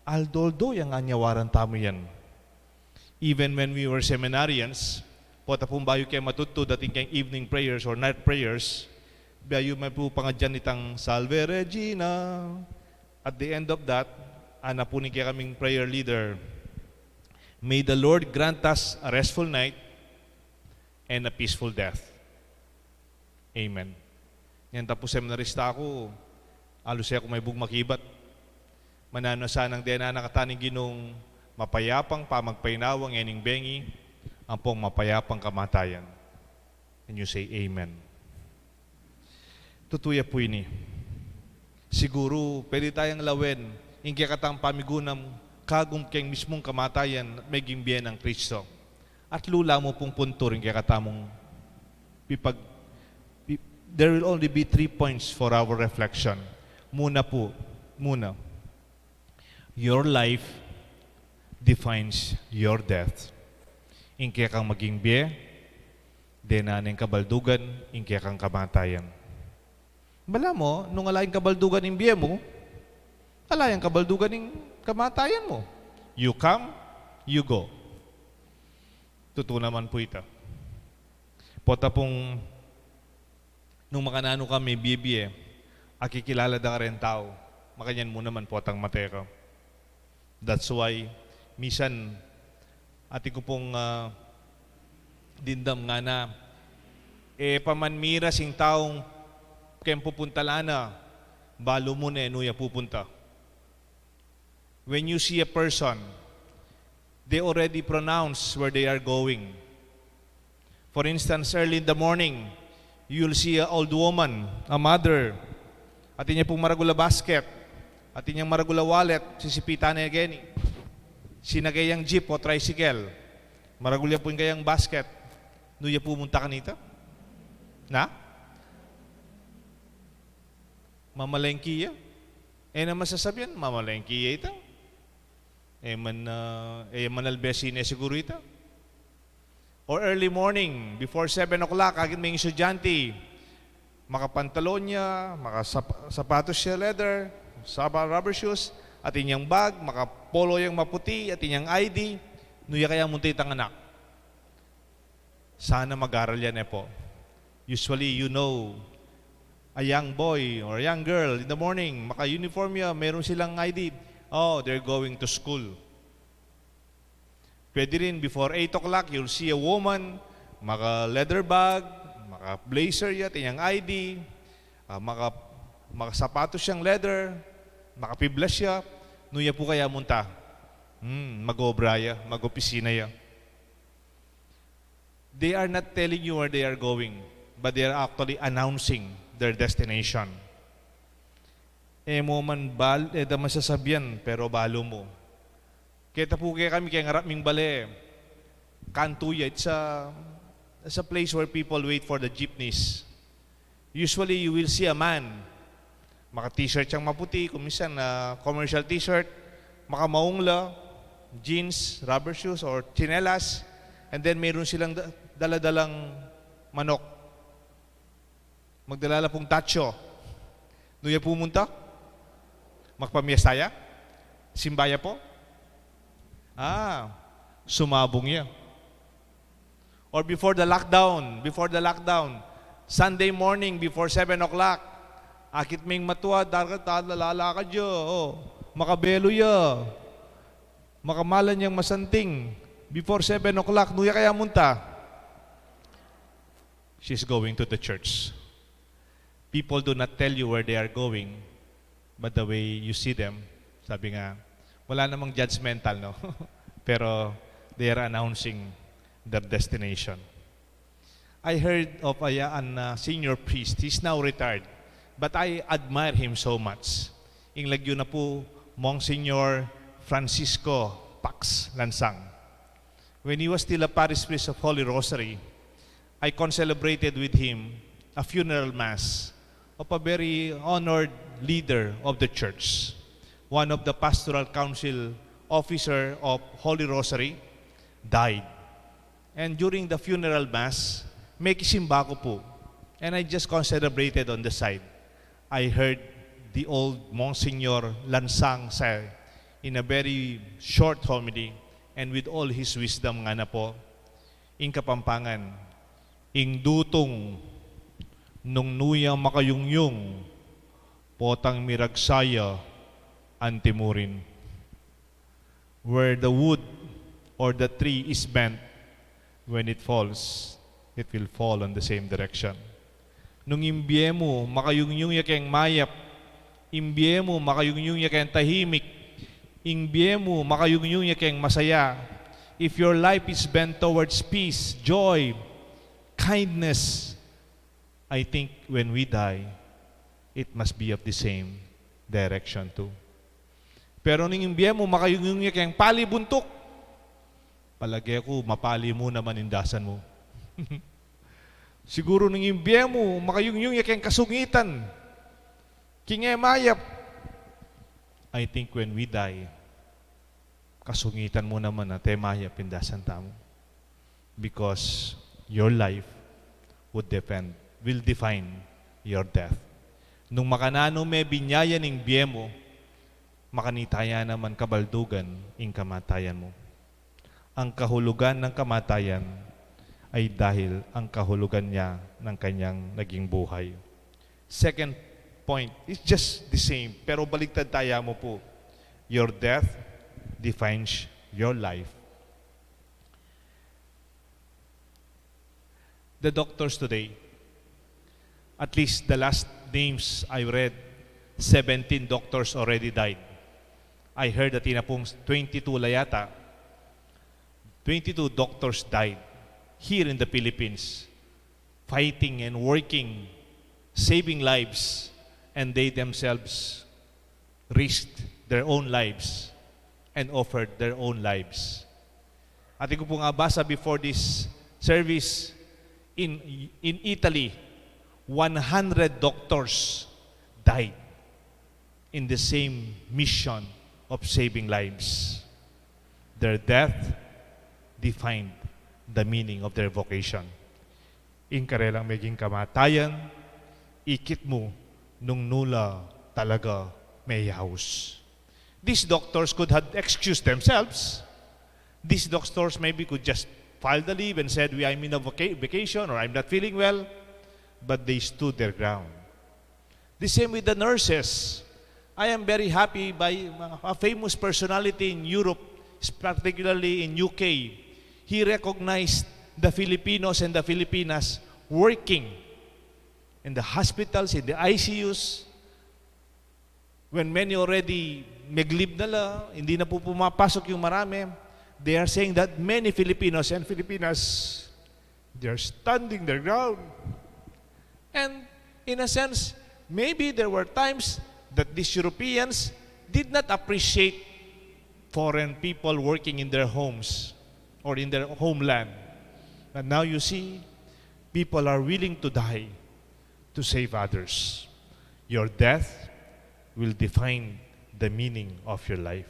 Aldoldo, yung anyawaran tamo yan. Even when we were seminarians, pota pong bayo kayo matuto dating kayong evening prayers or night prayers, bayo may po pangadyan itang Salve Regina. At the end of that, anapunin kaya kaming prayer leader, may the Lord grant us a restful night and a peaceful death. Amen. Yan tapos seminarista ako, alos ako may bugmakibat. Manano sanang dena nakataning ginong mapayapang pamagpainawang ening bengi, ang pong mapayapang kamatayan. And you say, Amen. Tutuya po ini. Siguro, pwede tayong lawen, ingkya katang pamigunam, kagum keng mismong kamatayan, may gimbiyan ng Kristo. At lula mo pong punto rin kaya katamong there will only be 3 points for our reflection. Muna, your life defines your death. Ingkaya kang maging biye, denaning kabaldugan, ingkaya kang kamatayan. Bala mo, nung alayang kabaldugan ng biye mo, alayang kabaldugan ng kamatayan mo. You come, you go. Totoo naman po ito. Pota pong nung makanano kami, bibiye, akikilala da ka rin tao. Makanyan mo naman po atang mateka. That's why, misan, ati ko pong dindam nga na, pamanmira sing taong kayang pupuntalana, balo mo na nuya pupunta. When you see a person, they already pronounce where they are going. For instance, early in the morning, you'll see an old woman, a mother, at inya pong maragula basket, at inyang maragula wallet, sisipita na gani. Sinagayang jeep o tricycle, maragula po yung gayang basket, nuya pumunta ka nito? Na? Mamalengkiya? Naman sasabihan, mamalengkiya ito. Manalbesin siguro ito. Or early morning, before 7 o'clock, agad may estudyante, makapantalon niya, makasapatos siya leather, rubber shoes, at inyang bag, makapolo yung maputi, at inyang ID, nuya kaya munti itang anak. Sana mag-aral yan po. Usually, you know, a young boy or a young girl in the morning, maka-uniform niya, meron silang ID. Oh, they're going to school. Pwede rin, before 8 o'clock, you'll see a woman, maka-leather bag, maka-blazer yan, inyang ID, makasapatos siyang leather, makapiblas siya, nuya po kaya munta. Mag-obra ya, mag-opisina ya. They are not telling you where they are going, but they are actually announcing their destination. Mo man masasabihan, pero balo mo. Kita po kaya kami kaya ngarap ming bale. Kantuya, it's a place where people wait for the jeepneys. Usually, you will see a man. Maka-t-shirt siyang maputi, kumisan na commercial t-shirt, makamaungla, jeans, rubber shoes, or chinelas, and then mayroon silang daladalang manok. Magdalala pong tacho. Nuya pumunta? Magpamiestaya? Simbaya po? Sumabong niya. Or before the lockdown, Sunday morning before 7 o'clock, akit ming matuwa, lalakad yo, makabelo ya, makamalan niyang masanting, before 7 o'clock, nuya kaya munta? She's going to the church. People do not tell you where they are going, but the way you see them, sabi nga, wala namang judgmental, no? Pero they are announcing their destination. I heard of a senior priest. He's now retired, but I admire him so much. Inglagyo na po Monsignor Francisco Pax Lansang. When he was still a parish priest of Holy Rosary, I concelebrated with him a funeral mass of a very honored leader of the church, one of the pastoral council officer of Holy Rosary, died. And during the funeral mass, may kisimba ko po. And I just celebrated on the side. I heard the old Monsignor Lansang say in a very short homily and with all his wisdom nga na po, in Kapampangan, ing dutong nung nuyang makayungyong, potang miragsaya antimurin. Where the wood or the tree is bent, when it falls, it will fall on the same direction. Nung imbye mo, makayungyung ya kayang mayap, imbye mo, makayungyung ya kayang tahimik, imbye mo, makayungyung ya kayang masaya. If your life is bent towards peace, joy, kindness, I think when we die, it must be of the same direction too. Pero ning imbiya mo, makayungyung kayang pali buntok. Palagi ko, mapali mo naman indasan mo. Siguro ning imbiya mo, makayungyung kayang kasungitan. Kingemayap. I think when we die, kasungitan mo naman na temayap indasan tamo. Because your life will define your death. Nung makanano may binyaya ning biye mo, makanitaya naman kabaldugan ing kamatayan mo. Ang kahulugan ng kamatayan ay dahil ang kahulugan niya ng kanyang naging buhay. Second point, it's just the same, pero baligtad taya mo po. Your death defines your life. The doctors today, at least the last names I read, 17 doctors already died. I heard that inapong 22 layata, 22 doctors died here in the Philippines, fighting and working, saving lives, and they themselves risked their own lives and offered their own lives. Ating ko po nga basa before this service, in Italy, 100 doctors died in the same mission of saving lives. Their death defined the meaning of their vocation. Inkarelang maging kamatayan, ikit mo nung nula talaga may house. These doctors could have excused themselves. These doctors maybe could just file the leave and said, I'm in a vacation or I'm not feeling well. But they stood their ground. The same with the nurses. I am very happy by a famous personality in Europe, particularly in UK. He recognized the Filipinos and the Filipinas working in the hospitals, in the ICUs, when many already mag-leave na la, hindi na po pumapasok yung marami, they are saying that many Filipinos and Filipinas, they are standing their ground. And in a sense, maybe there were times that these Europeans did not appreciate foreign people working in their homes or in their homeland. And now you see, people are willing to die to save others. Your death will define the meaning of your life.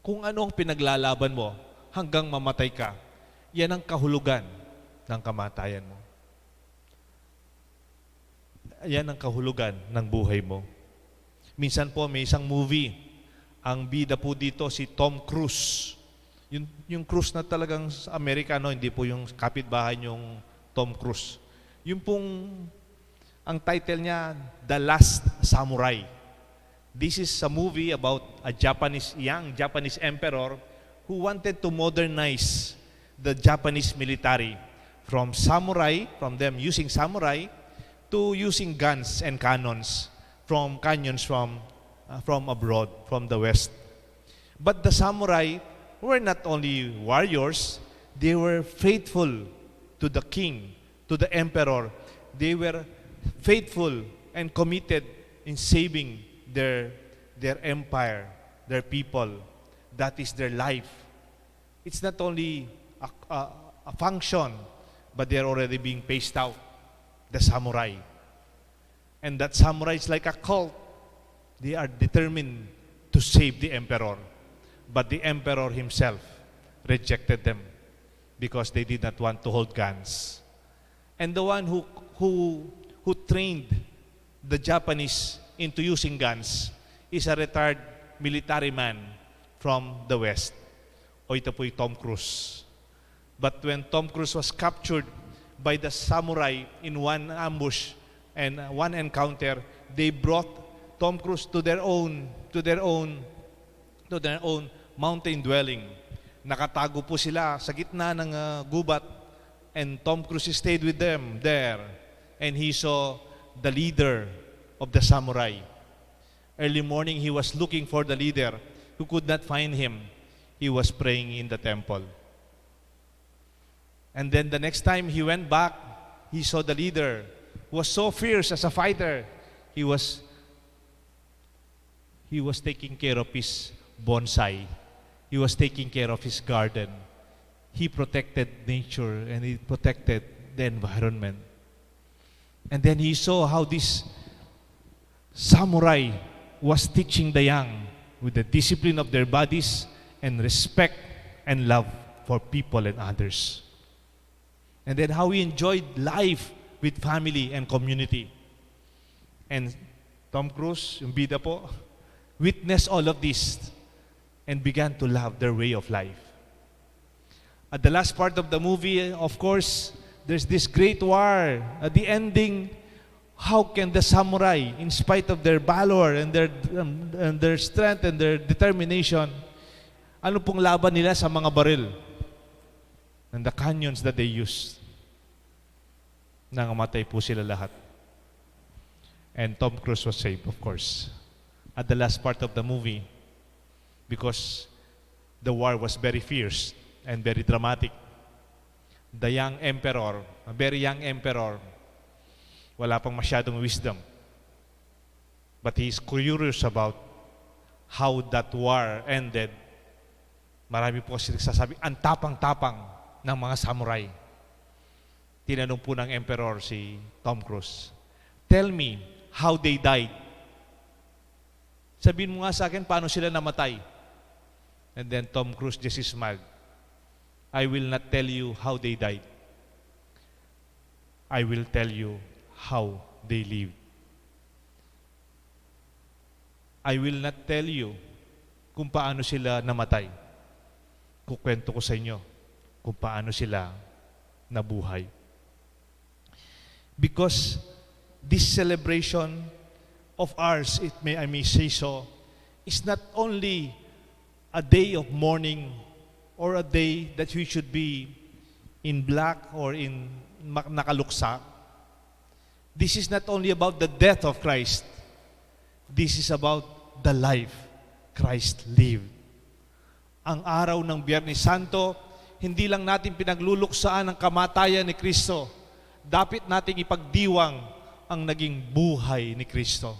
Kung anong pinaglalaban mo hanggang mamatay ka, yan ang kahulugan ng kamatayan mo. Yan ang kahulugan ng buhay mo. Minsan po may isang movie, ang bida po dito si Tom Cruise. Yung Cruise na talagang Amerikano, hindi po yung kapitbahay yung Tom Cruise. Yung pong, ang title niya, The Last Samurai. This is a movie about a young Japanese emperor who wanted to modernize the Japanese military from them using samurai, to using guns and cannons from abroad, from the West. But the samurai were not only warriors, they were faithful to the king, to the emperor. They were faithful and committed in saving their empire, their people. That is their life. It's not only a function, but they're already being phased out. The samurai. And that samurai is like a cult. They are determined to save the emperor. But the emperor himself rejected them because they did not want to hold guns. And the one who trained the Japanese into using guns is a retired military man from the West. O ito po'y Tom Cruise. But when Tom Cruise was captured by the samurai in one ambush and one encounter, they brought Tom Cruise to their own mountain dwelling. Nakatago po sila sa gitna ng gubat, and Tom Cruise stayed with them there, and he saw the leader of the samurai. Early morning, he was looking for the leader who could not find him. He was praying in the temple. And then the next time he went back, he saw the leader who was so fierce as a fighter. He was taking care of his bonsai. He was taking care of his garden. He protected nature and he protected the environment. And then he saw how this samurai was teaching the young with the discipline of their bodies and respect and love for people and others. And then how he enjoyed life with family and community. And Tom Cruise, yung bida po, witnessed all of this and began to love their way of life. At the last part of the movie, of course, there's this great war. At the ending, how can the samurai, in spite of their valor and their strength and their determination, ano pong laban nila sa mga baril and the canyons that they used? Nangamatay po sila lahat. And Tom Cruise was saved, of course, at the last part of the movie, because the war was very fierce and very dramatic. The young emperor, a very young emperor, wala pang masyadong wisdom. But he is curious about how that war ended. Marami po kasi nagsasabi, ang tapang-tapang ng mga samurai. Tinanong po ng emperor si Tom Cruise, tell me how they died. Sabihin mo nga sa akin, paano sila namatay? And then Tom Cruise just smiled. I will not tell you how they died. I will tell you how they lived. I will not tell you kung paano sila namatay. Kukwento ko sa inyo kung paano sila nabuhay. Because this celebration of ours, I may say so, is not only a day of mourning or a day that we should be in black or in nakaluksa. This is not only about the death of Christ. This is about the life Christ lived. Ang araw ng Biyernes Santo, hindi lang natin pinagluluksaan ang kamatayan ni Kristo. Dapat nating ipagdiwang ang naging buhay ni Kristo.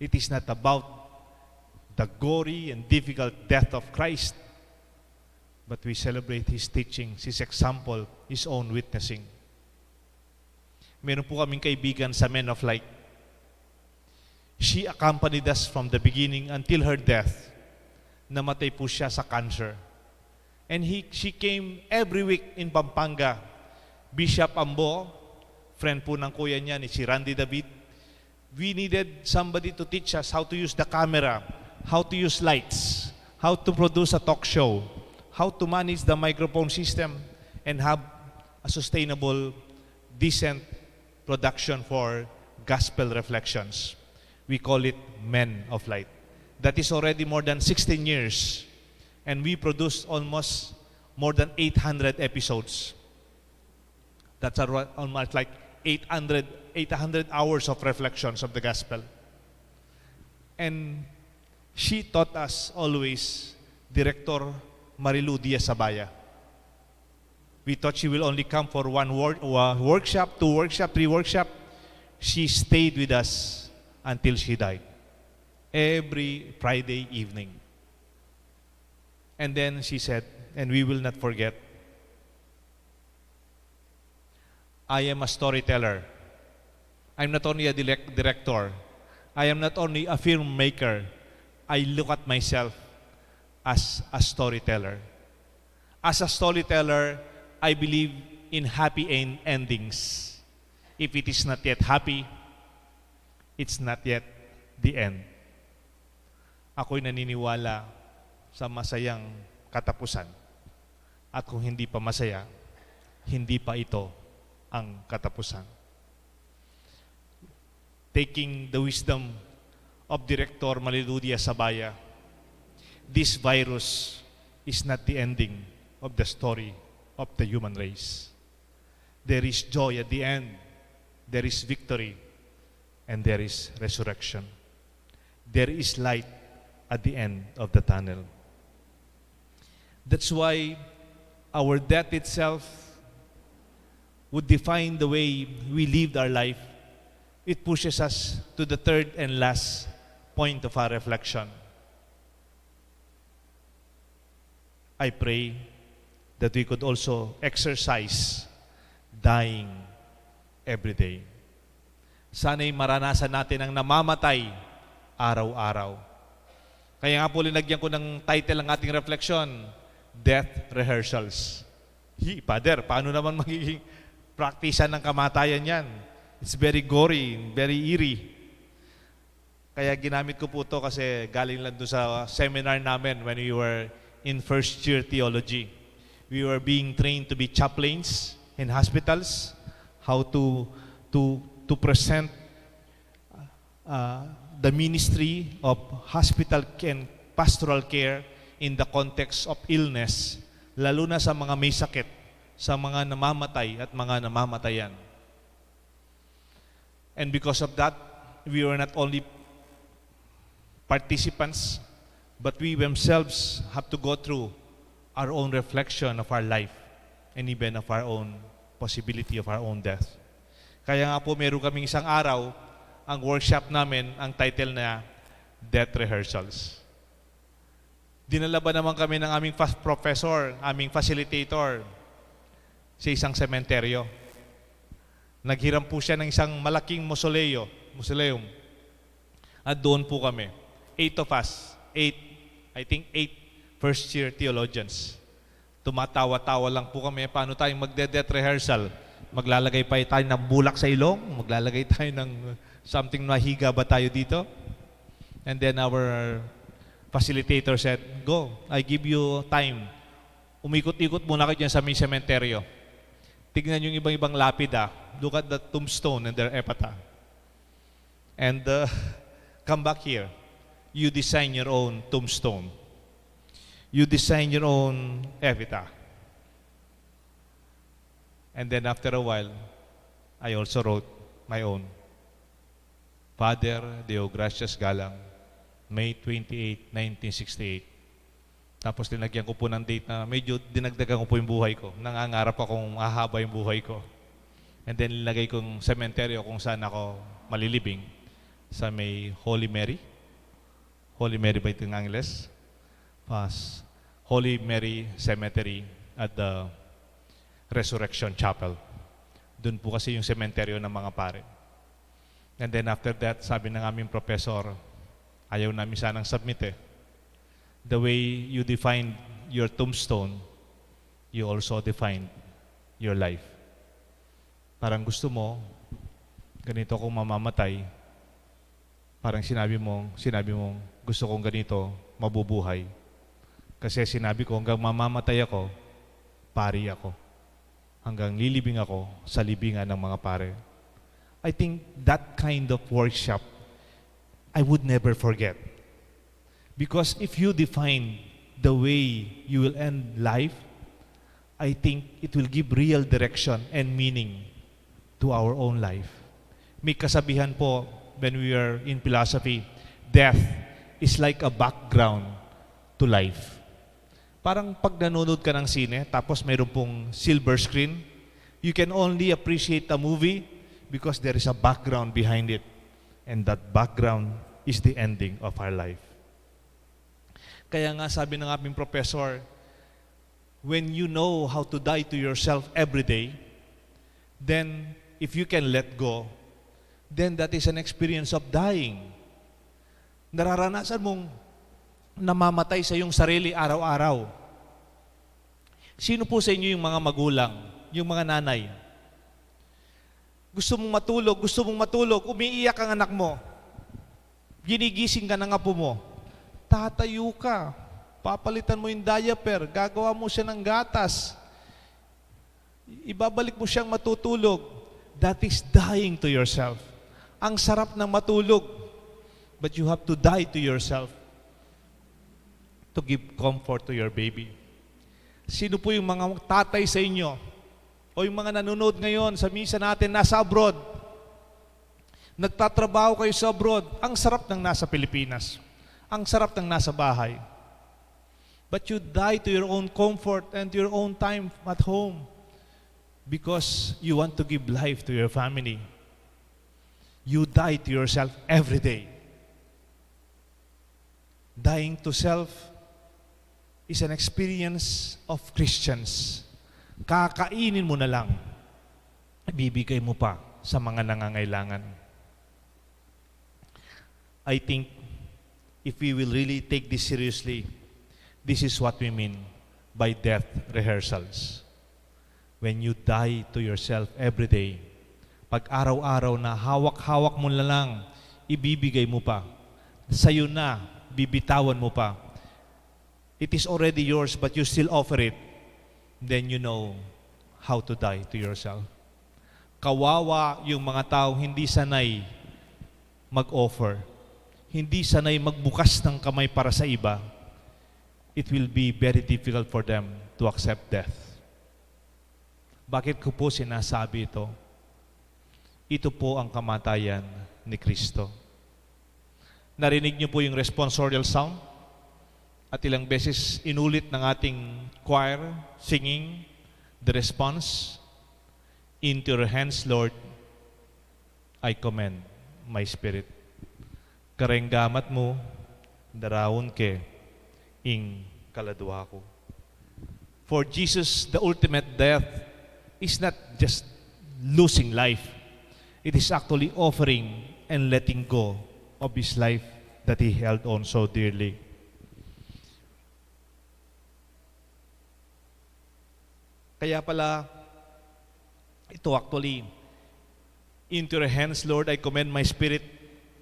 It is not about the gory and difficult death of Christ, but we celebrate His teachings, His example, His own witnessing. Meron po kaming kaibigan sa Men of Light. She accompanied us from the beginning until her death. Namatay po siya sa cancer. And she came every week in Pampanga. Bishop Ambo, friend po ng kuya niya ni si Randy David. We needed somebody to teach us how to use the camera, how to use lights, how to produce a talk show, how to manage the microphone system, and have a sustainable, decent production for gospel reflections. We call it Men of Light. That is already more than 16 years. And we produced almost more than 800 episodes. That's almost like 800 hours of reflections of the gospel. And she taught us always, Director Marilu Diaz-Sabaya. We thought she will only come for one workshop, 2 workshop, 3 workshop. She stayed with us until she died. Every Friday evening. And then she said, and we will not forget, I am a storyteller. I'm not only a director. I am not only a filmmaker. I look at myself as a storyteller. As a storyteller, I believe in happy endings. If it is not yet happy, it's not yet the end. Ako'y naniniwala sa masayang katapusan. At kung hindi pa masaya, hindi pa ito ang katapusan. Taking the wisdom of Director Marilu Diaz-Sabaya, this virus is not the ending of the story of the human race. There is joy at the end, there is victory, and there is resurrection. There is light at the end of the tunnel. That's why our death itself would define the way we lived our life, it pushes us to the third and last point of our reflection. I pray that we could also exercise dying every day. Sana'y maranasan natin ang namamatay araw-araw. Kaya nga po linagyan ko ng title ng ating reflection, Death Rehearsals. Father, paano naman magiging praktisan ng kamatayan yan? It's very gory, very eerie. Kaya ginamit ko po ito kasi galing lang doon sa seminar namin when we were in first year theology. We were being trained to be chaplains in hospitals, how to present the ministry of hospital and pastoral care in the context of illness, lalo na sa mga may sakit, sa mga namamatay at mga namamatayan. And because of that, we were not only participants, but we themselves have to go through our own reflection of our life and even of our own possibility of our own death. Kaya nga po meron kaming isang araw, ang workshop namin, ang title na Death Rehearsals. Dinala ba naman kami ng aming professor, aming facilitator, sa isang sementeryo. Naghiram po siya ng isang malaking mausoleum. At doon po kami. 8 of us, 8 first year theologians. Tumatawa-tawa lang po kami, paano tayong magde-death rehearsal? Maglalagay pa tayo ng bulak sa ilong? Maglalagay tayo ng something na higa ba tayo dito? And then our facilitator said, go, I give you time. Umikot-ikot muna kayo dyan sa may sementeryo. Tignan yung ibang-ibang lapida. Look at the tombstone and their epitaph. And come back here. You design your own tombstone. You design your own epitaph. And then after a while, I also wrote my own. Father Deo Gracias Galang, May 28, 1968. Tapos dinagyan ko po ng date na medyo dinagdagan ko po yung buhay ko. Nangangarap akong mahaba yung buhay ko. And then nilagay kong sementeryo kung saan ako malilibing sa may Holy Mary. Holy Mary ba ito ng Angles? Holy Mary Cemetery at the Resurrection Chapel. Doon po kasi yung sementeryo ng mga pare. And then after that, sabi ng aming professor, ayaw namin sanang submit eh. The way you define your tombstone, you also define your life. Parang gusto mo, ganito akong mamamatay. Parang sinabi mo, gusto kong ganito, mabubuhay. Kasi sinabi ko, hanggang mamamatay ako, pari ako. Hanggang lilibing ako sa libingan ng mga pare. I think that kind of workshop, I would never forget. Because if you define the way you will end life, I think it will give real direction and meaning to our own life. May kasabihan po when we are in philosophy, death is like a background to life. Parang pag nanonood ka ng sine, tapos mayroon pong silver screen, you can only appreciate a movie because there is a background behind it. And that background is the ending of our life. Kaya nga sabi ng aming professor, when you know how to die to yourself every day, then if you can let go, then that is an experience of dying. Nararanasan mong namamatay sa iyong sarili araw-araw. Sino po sa inyo yung mga magulang, yung mga nanay? Gusto mong matulog, umiiyak ang anak mo. Ginigising ka ng apo mo. Tatayo ka, papalitan mo yung diaper, gagawa mo siya ng gatas, ibabalik mo siyang matutulog. That is dying to yourself. Ang sarap ng matulog, but you have to die to yourself to give comfort to your baby. Sino po yung mga tatay sa inyo o yung mga nanonood ngayon sa misa natin nasa abroad? Nagtatrabaho kayo sa abroad, ang sarap ng nasa Pilipinas. Ang sarap ng nasa bahay. But you die to your own comfort and to your own time at home because you want to give life to your family. You die to yourself every day. Dying to self is an experience of Christians. Kakainin mo na lang, ibibigay mo pa sa mga nangangailangan. I think if we will really take this seriously, this is what we mean by death rehearsals. When you die to yourself every day, pag araw-araw na hawak-hawak mo na lang, ibibigay mo pa. Sa'yo na, bibitawan mo pa. It is already yours but you still offer it. Then you know how to die to yourself. Kawawa yung mga tao hindi sanay mag-offer. Hindi sanay magbukas ng kamay para sa iba. It will be very difficult for them to accept death. Bakit ko po sinasabi ito? Ito po ang kamatayan ni Kristo. Narinig niyo po yung responsorial sound? At ilang beses inulit ng ating choir singing the response, "Into your hands, Lord, I commend my spirit." Karenggamat mo, darawon ke, ing kaladwa ko. For Jesus, the ultimate death is not just losing life. It is actually offering and letting go of His life that He held on so dearly. Kaya pala, ito actually, "Into your hands, Lord, I commend my spirit,"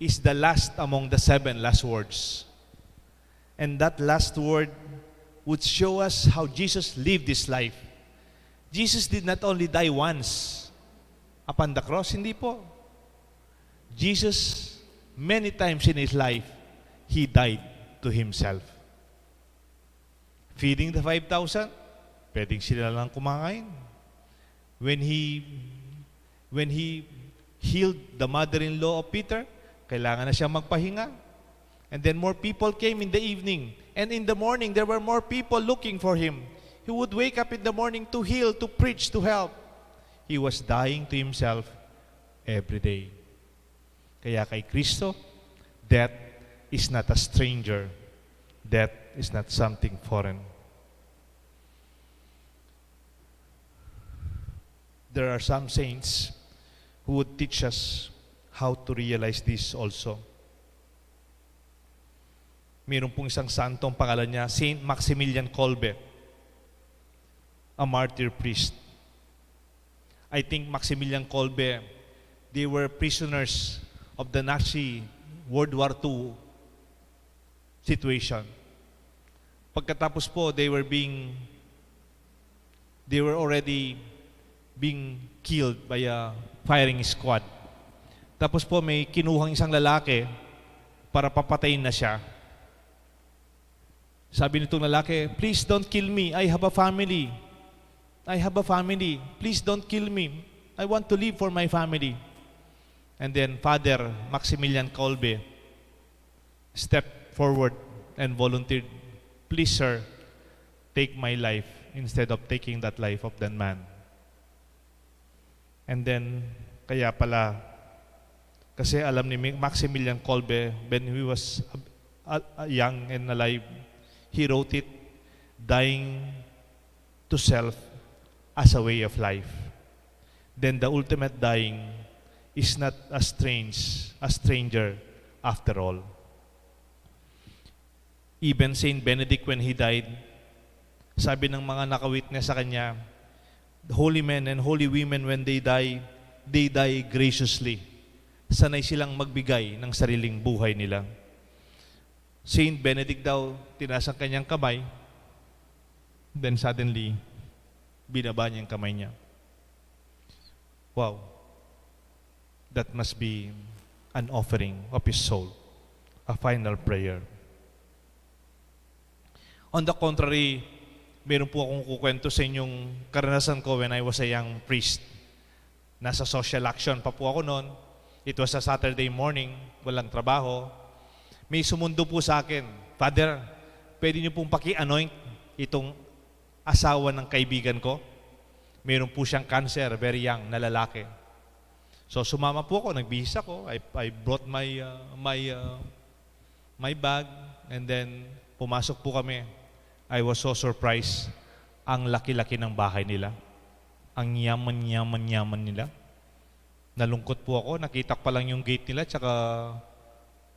is the last among the 7 last words. And that last word would show us how Jesus lived His life. Jesus did not only die once upon the cross, hindi po. Jesus, many times in His life, He died to Himself. Feeding the 5,000, pwedeng sila lang kumakain. When He healed the mother-in-law of Peter, kailangan na siya magpahinga. And then more people came in the evening. And in the morning, there were more people looking for Him. He would wake up in the morning to heal, to preach, to help. He was dying to Himself every day. Kaya kay Kristo, death is not a stranger. Death is not something foreign. There are some saints who would teach us how to realize this also. Mayroon pong isang santong pangalan niya, Saint Maximilian Kolbe, a martyr priest. I think Maximilian Kolbe, they were prisoners of the Nazi World War II situation. Pagkatapos po, they were already being killed by a firing squad. Tapos po may kinuhang isang lalaki para papatayin na siya. Sabi nitong lalaki, "Please don't kill me. I have a family. I have a family. Please don't kill me. I want to live for my family." And then Father Maximilian Kolbe stepped forward and volunteered, "Please, sir, take my life instead of taking that life of that man." And then, kaya pala, kasi alam ni Maximilian Kolbe, when he was young and alive, he wrote it, "Dying to self as a way of life." Then the ultimate dying is not a stranger after all. Even Saint Benedict, when he died, sabi ng mga nakawitness sa kanya, the holy men and holy women, when they die graciously. Sanay silang magbigay ng sariling buhay nila. Saint Benedict daw, tinaas ang kanyang kamay, then suddenly, binaba niya ang kamay niya. Wow. That must be an offering of his soul, a final prayer. On the contrary, meron po akong kukwento sa inyong karanasan ko when I was a young priest. Nasa social action pa po ako noon. It was a Saturday morning, walang trabaho. May sumundo po sa akin, "Father, pwede niyo pong paki-anoint itong asawa ng kaibigan ko. Meron po siyang cancer, very young, na lalaki. So sumama po ako, nagbihis ako. I brought my bag, and then pumasok po kami. I was so surprised. Ang laki-laki ng bahay nila. Ang yaman nila. Nalungkot po ako, nakita ko pa lang yung gate nila, tsaka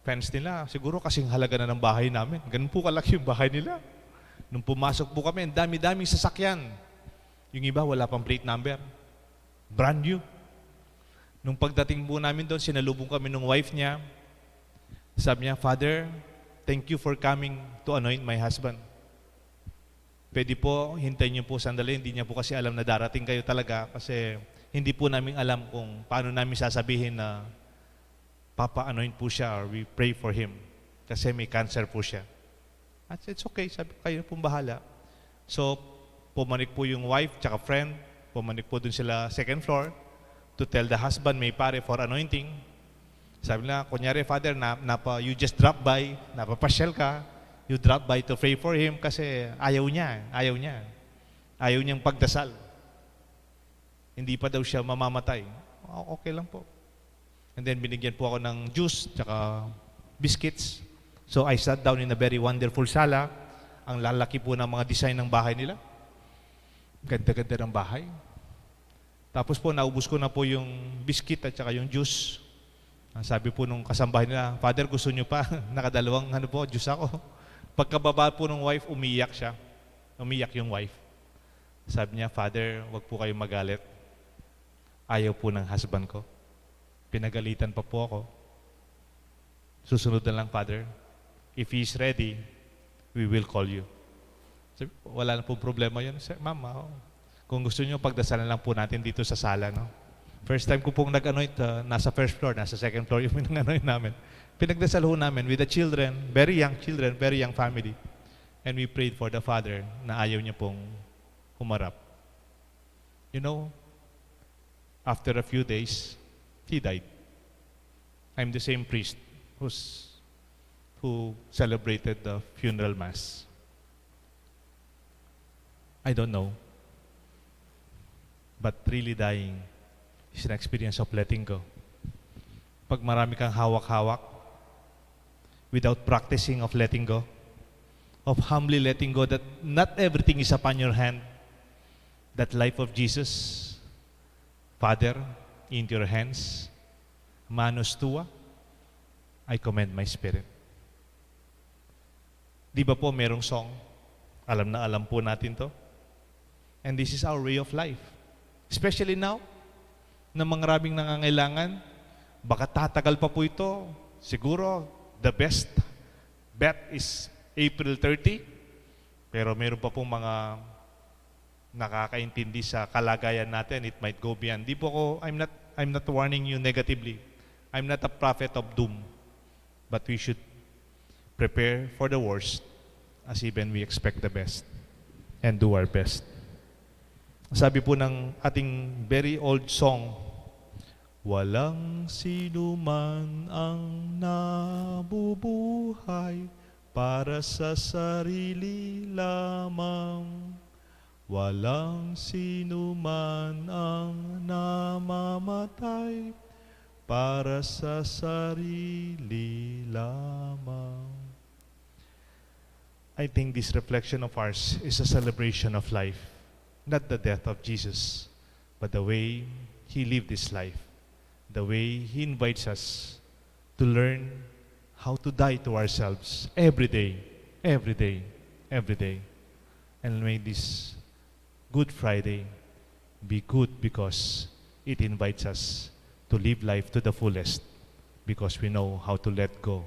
fence nila. Siguro kasing halaga na ng bahay namin. Ganun po kalaki yung bahay nila. Nung pumasok po kami, ang dami-daming sasakyan. Yung iba, wala pang plate number. Brand new. Nung pagdating po namin doon, sinalubong kami ng wife niya. Sabi niya, Father, thank you for coming to anoint my husband. Pwede po, hintayin niyo po sandali. Hindi niya po kasi alam na darating kayo talaga kasi hindi po namin alam kung paano namin sasabihin na papa-anoint po siya or we pray for him kasi may cancer po siya. At it's okay, sabi ko, kayo pong bahala. So, pumanik po yung wife tsaka friend, pumanik po dun sila second floor to tell the husband may pare for anointing. Sabi na, kunyari, Father, you just drop by, napapasyal ka, you drop by to pray for him kasi ayaw niya. Ayaw niyang pagdasal. Hindi pa daw siya mamamatay. Okay lang po. And then binigyan po ako ng juice tsaka biscuits. So I sat down in a very wonderful sala. Ang lalaki po ng mga design ng bahay nila. Ganda-ganda ng bahay. Tapos po naubos ko na po yung biscuit at saka yung juice. Sabi po nung kasambahay nila, Father, gusto nyo pa? Nakadalawang juice ako. Pagkababa po ng wife, umiyak siya. Umiyak yung wife. Sabi niya, Father, wag po kayong magalit. Ayaw po ng husband ko. Pinagalitan pa po ako. Susunod na lang, Father. If he is ready, we will call you. Sabi, wala na po problema yun. Mama, kung gusto niyo, pagdasalan lang po natin dito sa sala. No? First time ko pong nag-anoint, nasa first floor, nasa second floor yung nag-anoint namin. Pinagdasal ho namin with the children, very young family. And we prayed for the father na ayaw niya pong humarap. You know, after a few days, he died. I'm the same priest who celebrated the funeral mass. I don't know. But really dying is an experience of letting go. Pag marami kang hawak-hawak, without practicing of letting go, of humbly letting go that not everything is upon your hand, that life of Jesus, Father, into your hands, Manus tua, I commend my spirit. Di ba po merong song? Alam na alam po natin to. And this is our way of life. Especially now, na mga rabing nangangailangan, baka tatagal pa po ito. Siguro, the best bet is April 30. Pero meron pa pong mga nakakaintindi sa kalagayan natin. It might go beyond. Di po ako, I'm not warning you negatively. I'm not a prophet of doom. But we should prepare for the worst as even we expect the best and do our best. Sabi po ng ating very old song, walang sino man ang nabubuhay para sa sarili lamang. Walang sino man ang namamatay para sa sarili lamang. I think this reflection of ours is a celebration of life. Not the death of Jesus, but the way He lived His life. The way He invites us to learn how to die to ourselves every day, every day, every day. And may this Good Friday be good because it invites us to live life to the fullest because we know how to let go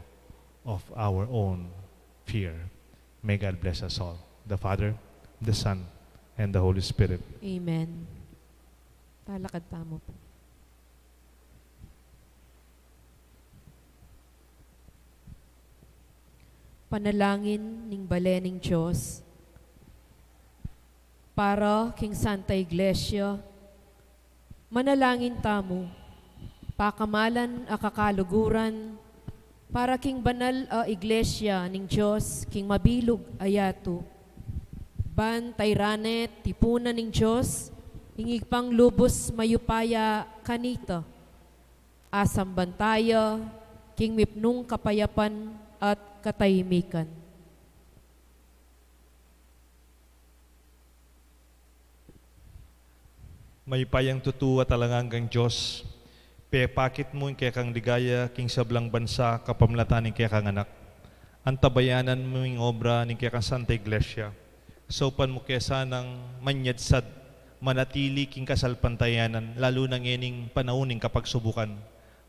of our own fear. May God bless us all, the Father, the Son, and the Holy Spirit. Amen. Talakad tamo po. Panalangin ning balening Diyos para king Santa Iglesia, manalangin tamo, pakamalan akakaluguran, para king banal a iglesia ning Diyos, king mabilog ayato. Ban tayranet, tipunan ning Diyos, ingig pang lubos mayupaya kanita. Asam bantaya, king mipnung kapayapan at katahimikan. May payang tutuwa talanganggang Diyos, pepakit mo yung kaya kang ligaya, king sablang bansa, kapamlatan ng kaya kang anak. Antabayanan mo yung obra ng kaya kang Santa Iglesia. Sopan mo kaya sanang manyadsad, manatili king kasalpantayanan, lalo nang ining panauning kapagsubukan.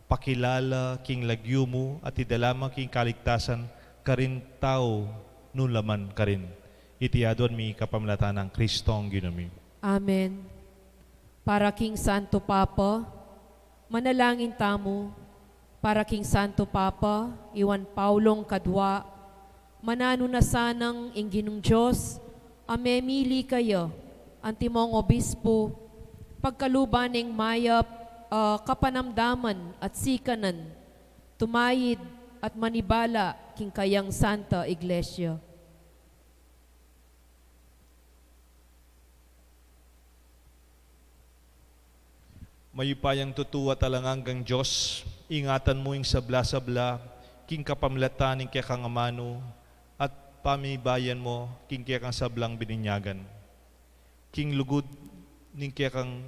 Pakilala king lagyo mo at idalama king kaligtasan, karin tao nulaman karin. Itiadon mi kapamlatan ng Kristong ginumi. Amen. Para king Santo Papa, manalangin tamo. Para king Santo Papa, Iwan Paulong Kadwa, manano na sanang ingginong Diyos, amemili kayo, antimong obispo, pagkalubaning mayap, kapanamdaman at sikanan, tumayid at manibala king kayang Santa Iglesia. Mayupayang tutuwa talanganggang Diyos, ingatan mo yung sabla-sabla, king kapamlatan ng kaya kang amano, at pamibayan mo, king kaya kang sablang bininyagan. King lugod ng kaya kang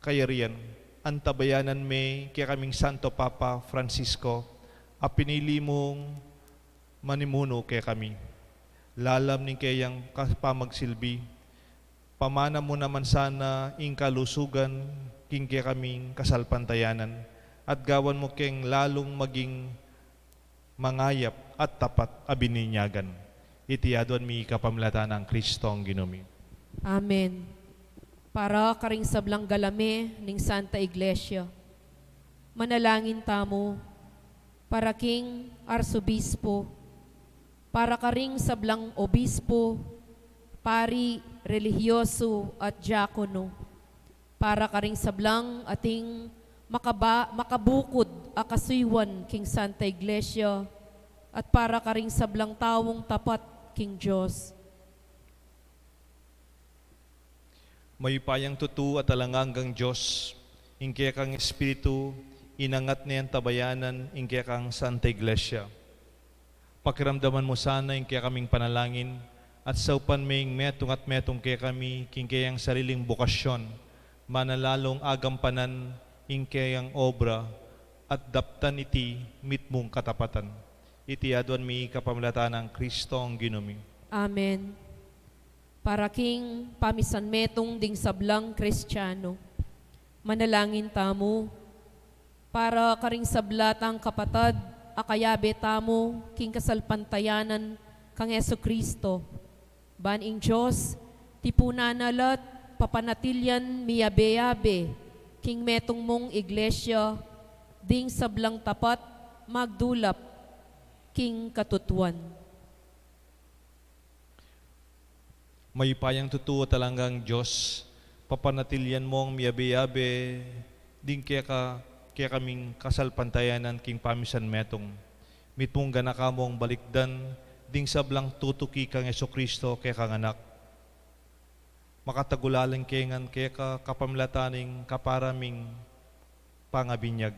kayarian, antabayanan may kaya kaming Santo Papa Francisco, a pinili mong manimuno kaya kami. Lalam ng kayang pamagsilbi, pamana mo naman sana ing kalusugan, king kaya kaming kasalpantayanan, at gawan mo keng lalong maging mangayap at tapat abininyagan. Itiadon mi kapamlatan ng Kristong ginumi. Amen. Para karing sablang galame ning Santa Iglesia, manalangin tamo. Para king arsobispo, para karing sablang obispo, pari, relihiyoso at diakono, para karing sablang ating makabukod akasuywan king Santa Iglesia, at para karing sablang tawong tapat king Diyos. Mayupayang tutu at alanganggang Diyos, ingkaya kang Espiritu, inangat niyan tabayanan, ingkaya kang Santa Iglesia. Pakiramdaman mo sana ingkaya kaming panalangin, at saupan may metong at metong kaya kami, kingkayang sariling bukasyon, manalalong agampanan, ingkayang obra, at daptan iti mitmong katapatan. Itiadwan mi kapamlatan ng Kristong ginumi. Amen. Para king pamisan metong ding sablang Kristiyano, manalangin tamo. Para karing sablatang kapatad, akayabe tamo, king kasalpantayanan, kang Yesu Kristo. Baning Diyos, tipunanalat, papanatilyan miyabe-yabe, king metong mong iglesia, ding sablang tapat, magdulap, king katutuan. Mayupayang tutuwa talanggang Diyos, papanatilyan mong miyabe-yabe, ding kaya kaming kasalpantayanan king pamisan metong, mitmong ganaka mong balikdan, ding sablang tutuki kang Yesu Kristo kaya kang anak. Makatagulaling kengan kaya ka kapamlataning kaparaming pangabinyag.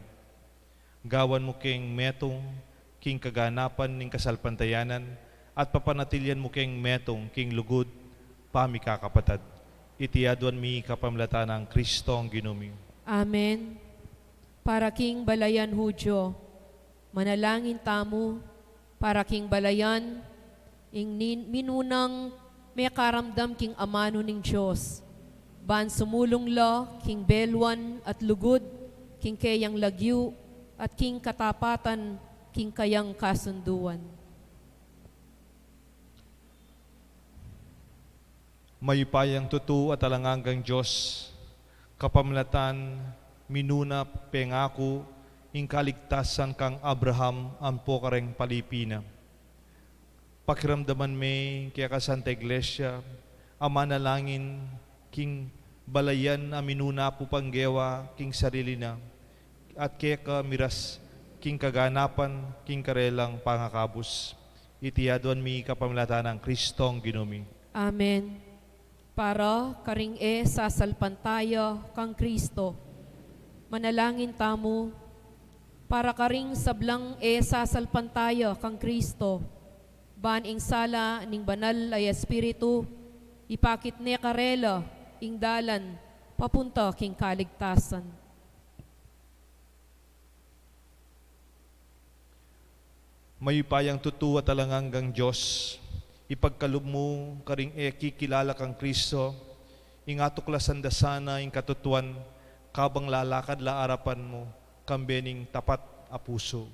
Gawan mo keng metong king kaganapan ning kasalpantayanan, at papanatilyan mo keng metong king lugod pamikakapatad. Itiadwan mi kapamlatan ng Kristong ginumi. Amen. Para king balayan Hudyo, manalangin tamo. Para king balayan, minunang may karamdam king amano ning Diyos. Ban sumulong la, king belwan at lugod, king kayang lagyu, at king katapatan, king kayang kasunduan. Mayupayang tutu at alanganggang Diyos, kapamlatan, minuna pengako, ing kaligtasan kang Abraham ampo kareng palipina. Pakiramdaman may kaya ka Santa Iglesia, ama nalangin, king balayan aminuna po panggewa, king sarili na, at kaya ka miras king kaganapan, king karelang pangakabus. Itiadwan mi kapamilatan ng Kristong ginumi. Amen. Para karing sasalpan tayo kang Kristo. Manalangin tamo, para karing sablang sasalpan tayo kang Kristo. Ban ing sala ning banal ay Espiritu, ipakit ni karela ing dalan, papunta king kaligtasan. Mayupayang tutuwa talanganggang Diyos, ipagkalub mo karing kikilala kang Kristo, ingatuklasan da sana ing katutuan, kabang lalakad la arapan mo, kambening tapat a puso.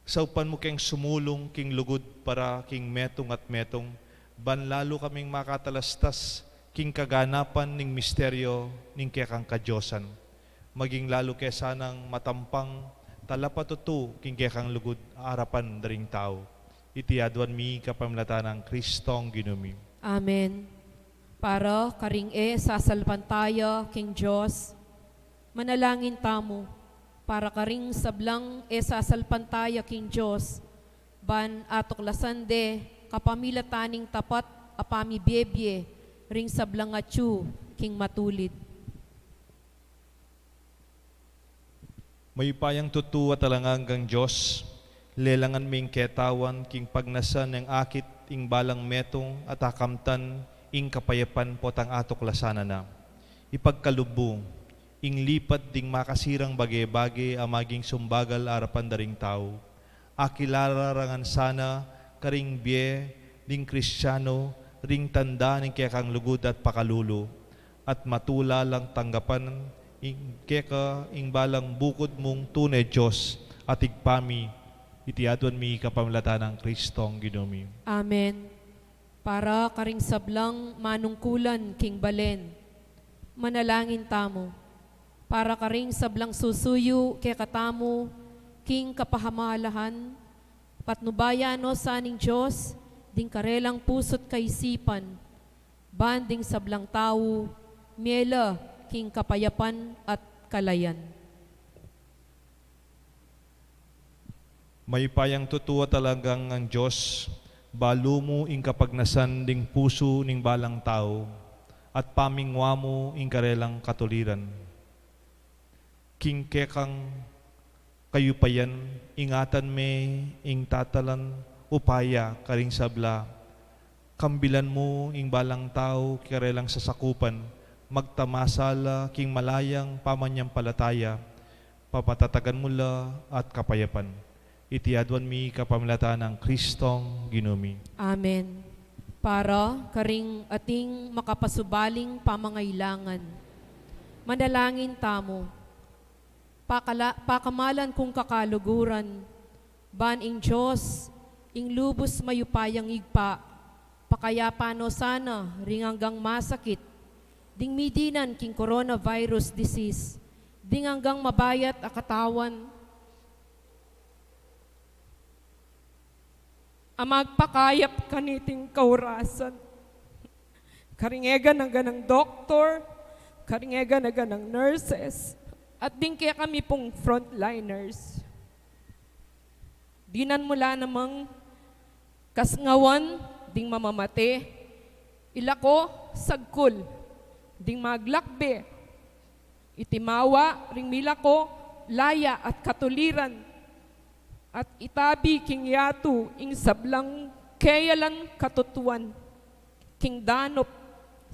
Saupan mo keng sumulong king lugod para king metong at metong, banlalo kaming makatalastas king kaganapan ning misteryo ning kekang kadyosan. Maging lalo kesanang matampang talapatutu king kekang lugod arapan daring tao. Itiadwan mi kapamilatan ng Kristong ginumi. Amen. Para karing sasalpan tayo king Diyos, manalangin tamo, para karing sablang sasalpan tayo king Diyos, ban atuklasan de kapamilataning tapat apami bebye, ring sablang atyu king matulid. Mayupayang tutuwa talanganggang Diyos, lelangan ming ketawan king pagnasan ng akit ing balang metong at akamtan ing kapayapan potang atuklasan na. Ipagkalubo, ing lipat ding makasirang bagay-bagay amaging sumbagal arapan daring tao. Akilararangan sana karing bie ding Kristyano, ring tanda ning kekang lugod at pakalulo, at matula lang tanggapan ing keka ing balang bukod mong tunay Diyos at igpami, itiadwan mi kapamilatan ng Kristong ginumi. Amen. Para karing sablang manungkulan king balen, manalangin tamo, para karing sablang susuyo kay katamo king kapahamalahan, patnubayano saning Diyos, ding karelang pusot kaisipan, banding sablang tao, miela king kapayapan at kalayan. Mayupayang tutuwa talagang ang Diyos, balo mo ing kapagnasan ding puso ning balang tao, at pamingwa mo ing karelang katuliran. King kekang kayupayan, ingatan me ing tatalan, upaya karing sabla, kambilan mo ing balang tao karelang sasakupan, magtamasala king malayang pamanyang palataya, papatatagan mula at kapayapan. Itiadwan mi kapamilatan ng Kristong ginumi. Amen. Para karing ating makapasubaling pamangailangan, manalangin tamo, pakamalan kung kakaluguran, ban ing Diyos, ing lubos mayupayang igpa, pakayapano sana ring hanggang masakit, ding midinan king coronavirus disease, ding hanggang mabayat a katawan, amagpakayap kaniting kaurasan. Karingega na ganang doktor, karingega na ganang nurses, at din kaya kami pong frontliners. Dinan mula namang kasngawan, ding mamamate, ilako sagkul, ding maglakbe, itimawa, ring milako, laya at katuliran, at itabi king yatu ing sablang kayalan katutuan, king danop,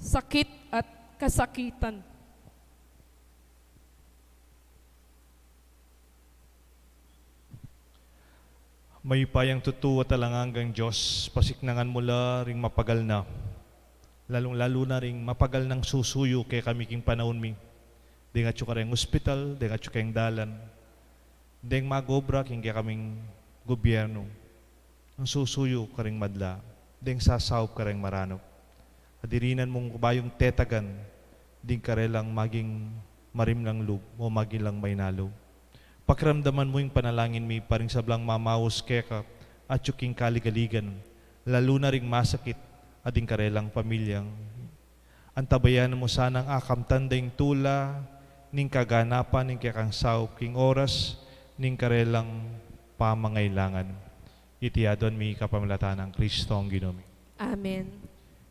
sakit at kasakitan. Mayupayang tutuwa talanganggang Diyos, pasiknangan mula ring mapagal na, lalong-lalo na ring mapagal ng susuyo kay kami king panahon mi. Di nga tsuka ring hospital, di nga tsuka ring dalan, di nga magobra king kaya kaming gobyerno. Ang susuyo ka ring madla, di nga sasawp ka ring maranop. Adirinan mong bayong tetagan, di ka relang maging marimlang lub o maging lang may nalo. Pakiramdaman mo yung panalangin mi paring sablang mamaos keka at yuking kaligaligan, lalo na ring masakit ading karelang pamilyang. Antabayan mo sanang akamtan ding tula ning kaganapan ning kekang sao king oras ning karelang pamangailangan. Iti adon mi kapamilatan ng Kristo ang Ginoo. Amen.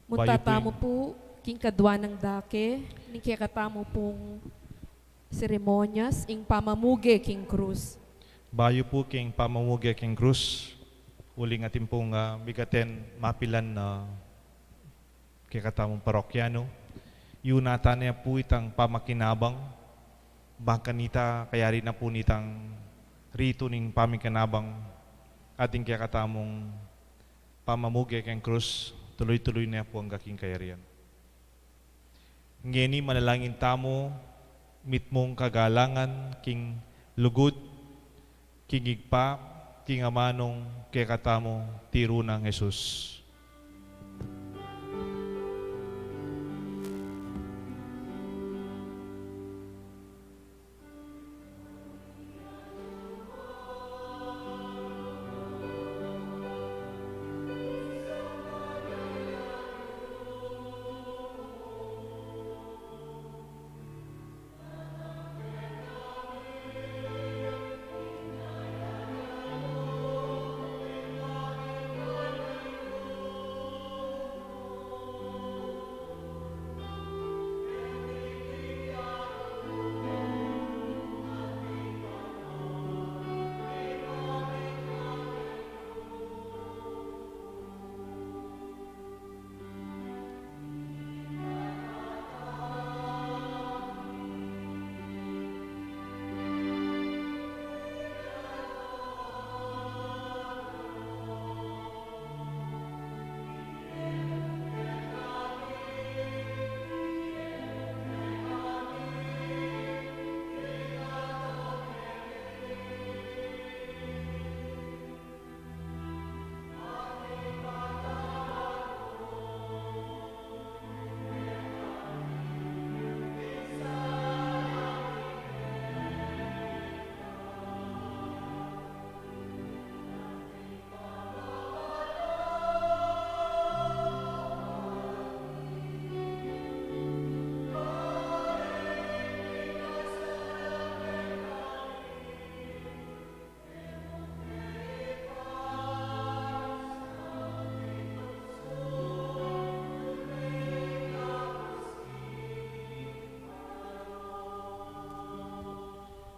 Bayo Muntatamo po, king kadwa ng dake, ning kikatamo pong seremonyas, ing pamamuge king krus. Bayo po king pamamugi king krus, uling atin pong bigaten mapilan na kikatamong parokyano. Yunata niya po itang pamakinabang, baka nita kaya rin na po nitang rito ning pamikinabang ating kikatamong pamamugi king krus, tuloy-tuloy na po ang gaking kayarian. Ngeni manalangin tamo, mitmong kagalangan, king lugod, king igpa, king amanong kekatamo tiro ng Jesus.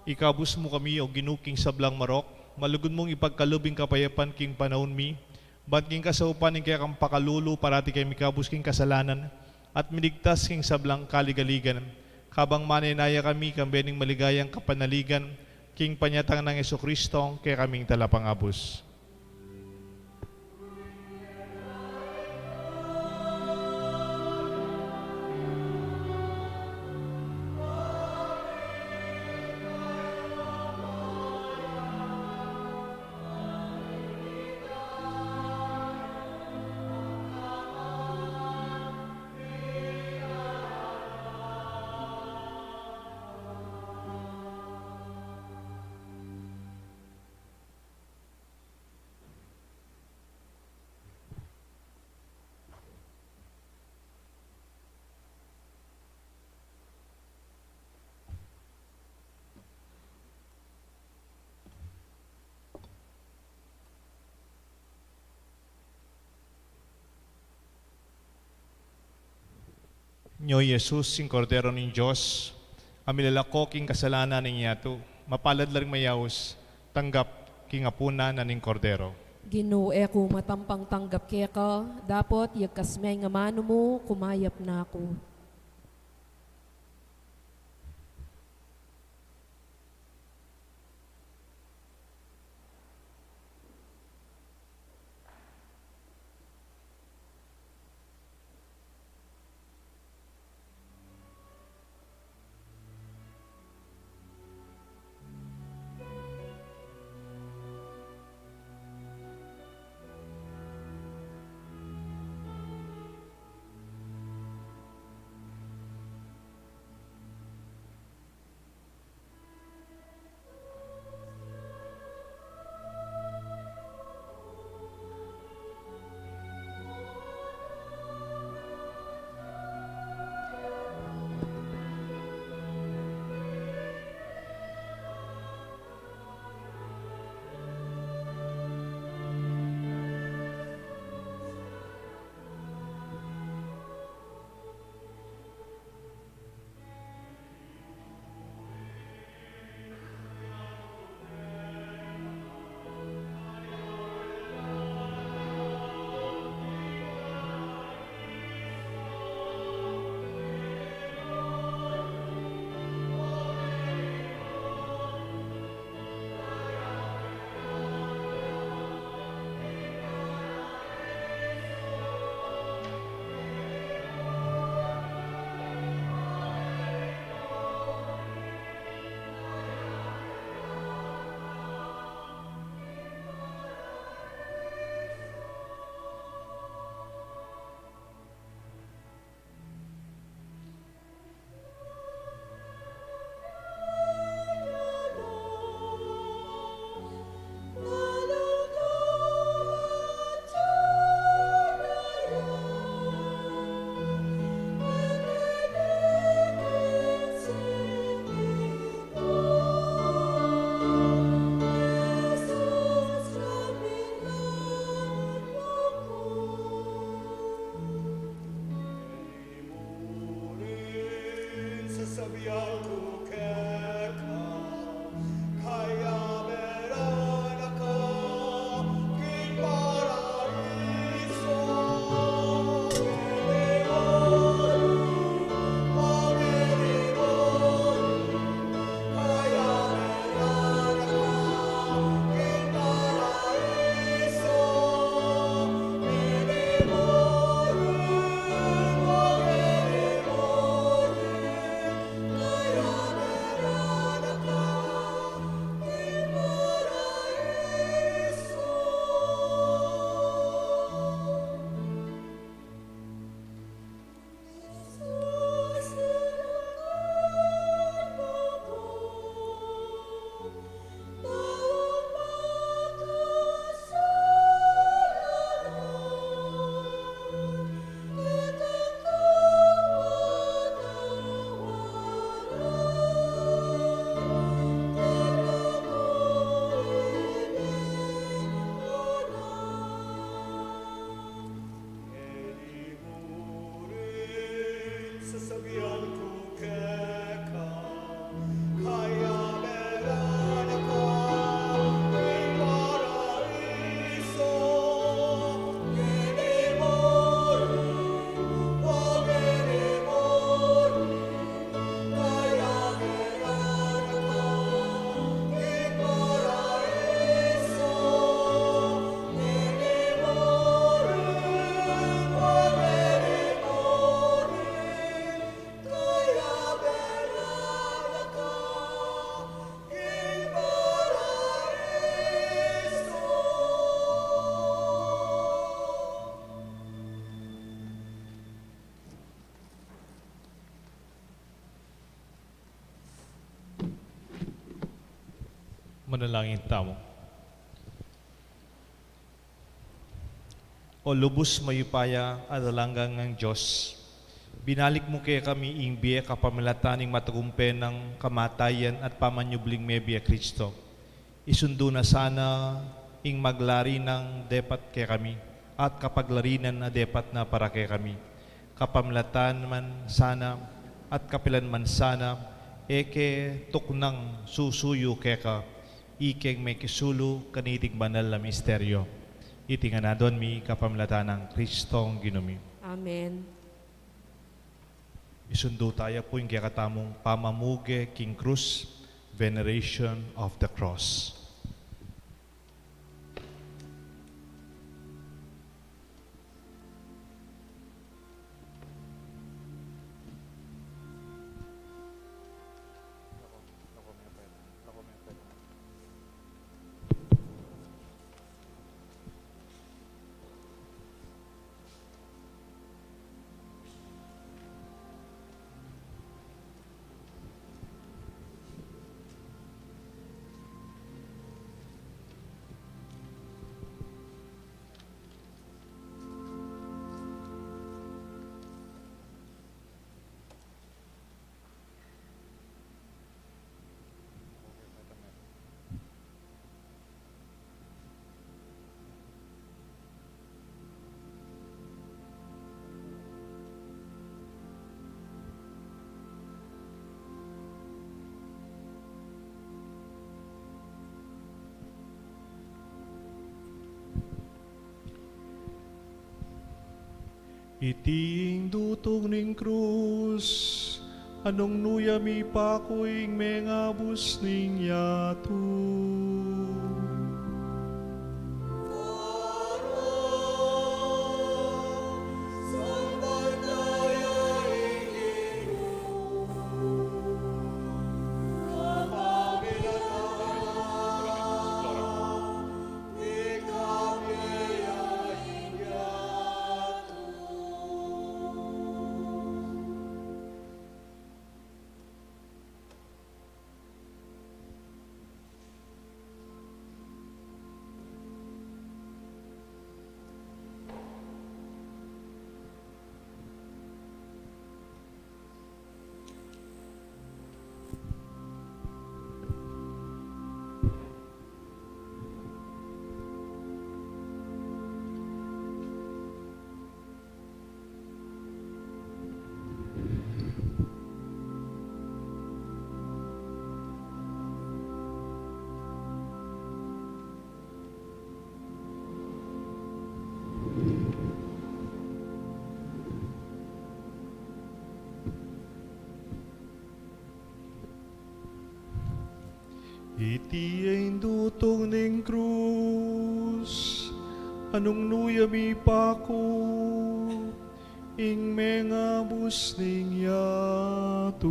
Ikabus mo kami o ginuking sablang marok, malugod mong ipagkalubing kapayapan king panahon mi, bat king kasaupan ning kaya kang pakalulu parati kay mikabus king kasalanan, at miligtas king sablang kaligaligan, kabang maninaya kami kambening maligayang kapanaligan, king panyatang ng Jesucristo kaya kaming talapangabos. Nyo Jesus, sing kordero ng Diyos, amilalako king kasalanan ng yato, mapalad lang mayaos, tanggap king apuna na ning kordero. Ginoo ko matampang tanggap keka, dapat yagkasmay nga mano mo, kumayap na ako. Manalangin tamo. O lubos mayupaya adalanggang ng Diyos, binalik mo kaya kami ing biya kapamilataning matagumpen ng kamatayan at pamanyubling may biya Kristo. Isundo na sana ing maglari ng depat kaya kami at kapaglarinan na depat na para kaya kami. Kapamilatan man sana at kapilan man sana, eke tuknang susuyo kaya ka, ikeng may kisulu kaniting banal na misteryo. Itinganadon mi kapamilatan ng Kristong ginumi. Amen. Isundo tayo po yung kakatamong pamamuge king krus, veneration of the cross. Iting dutong ning krus, anong nuyami pa ko'y mengabus ning yato. Iti ay indutong ning krus, anong nuyami pa ko, ing mga bus ning yato.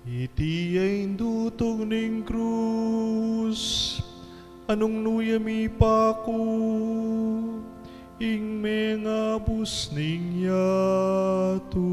Iti ay indutong ning krus, anong nuyami pa ko, ing mga bus ning yato.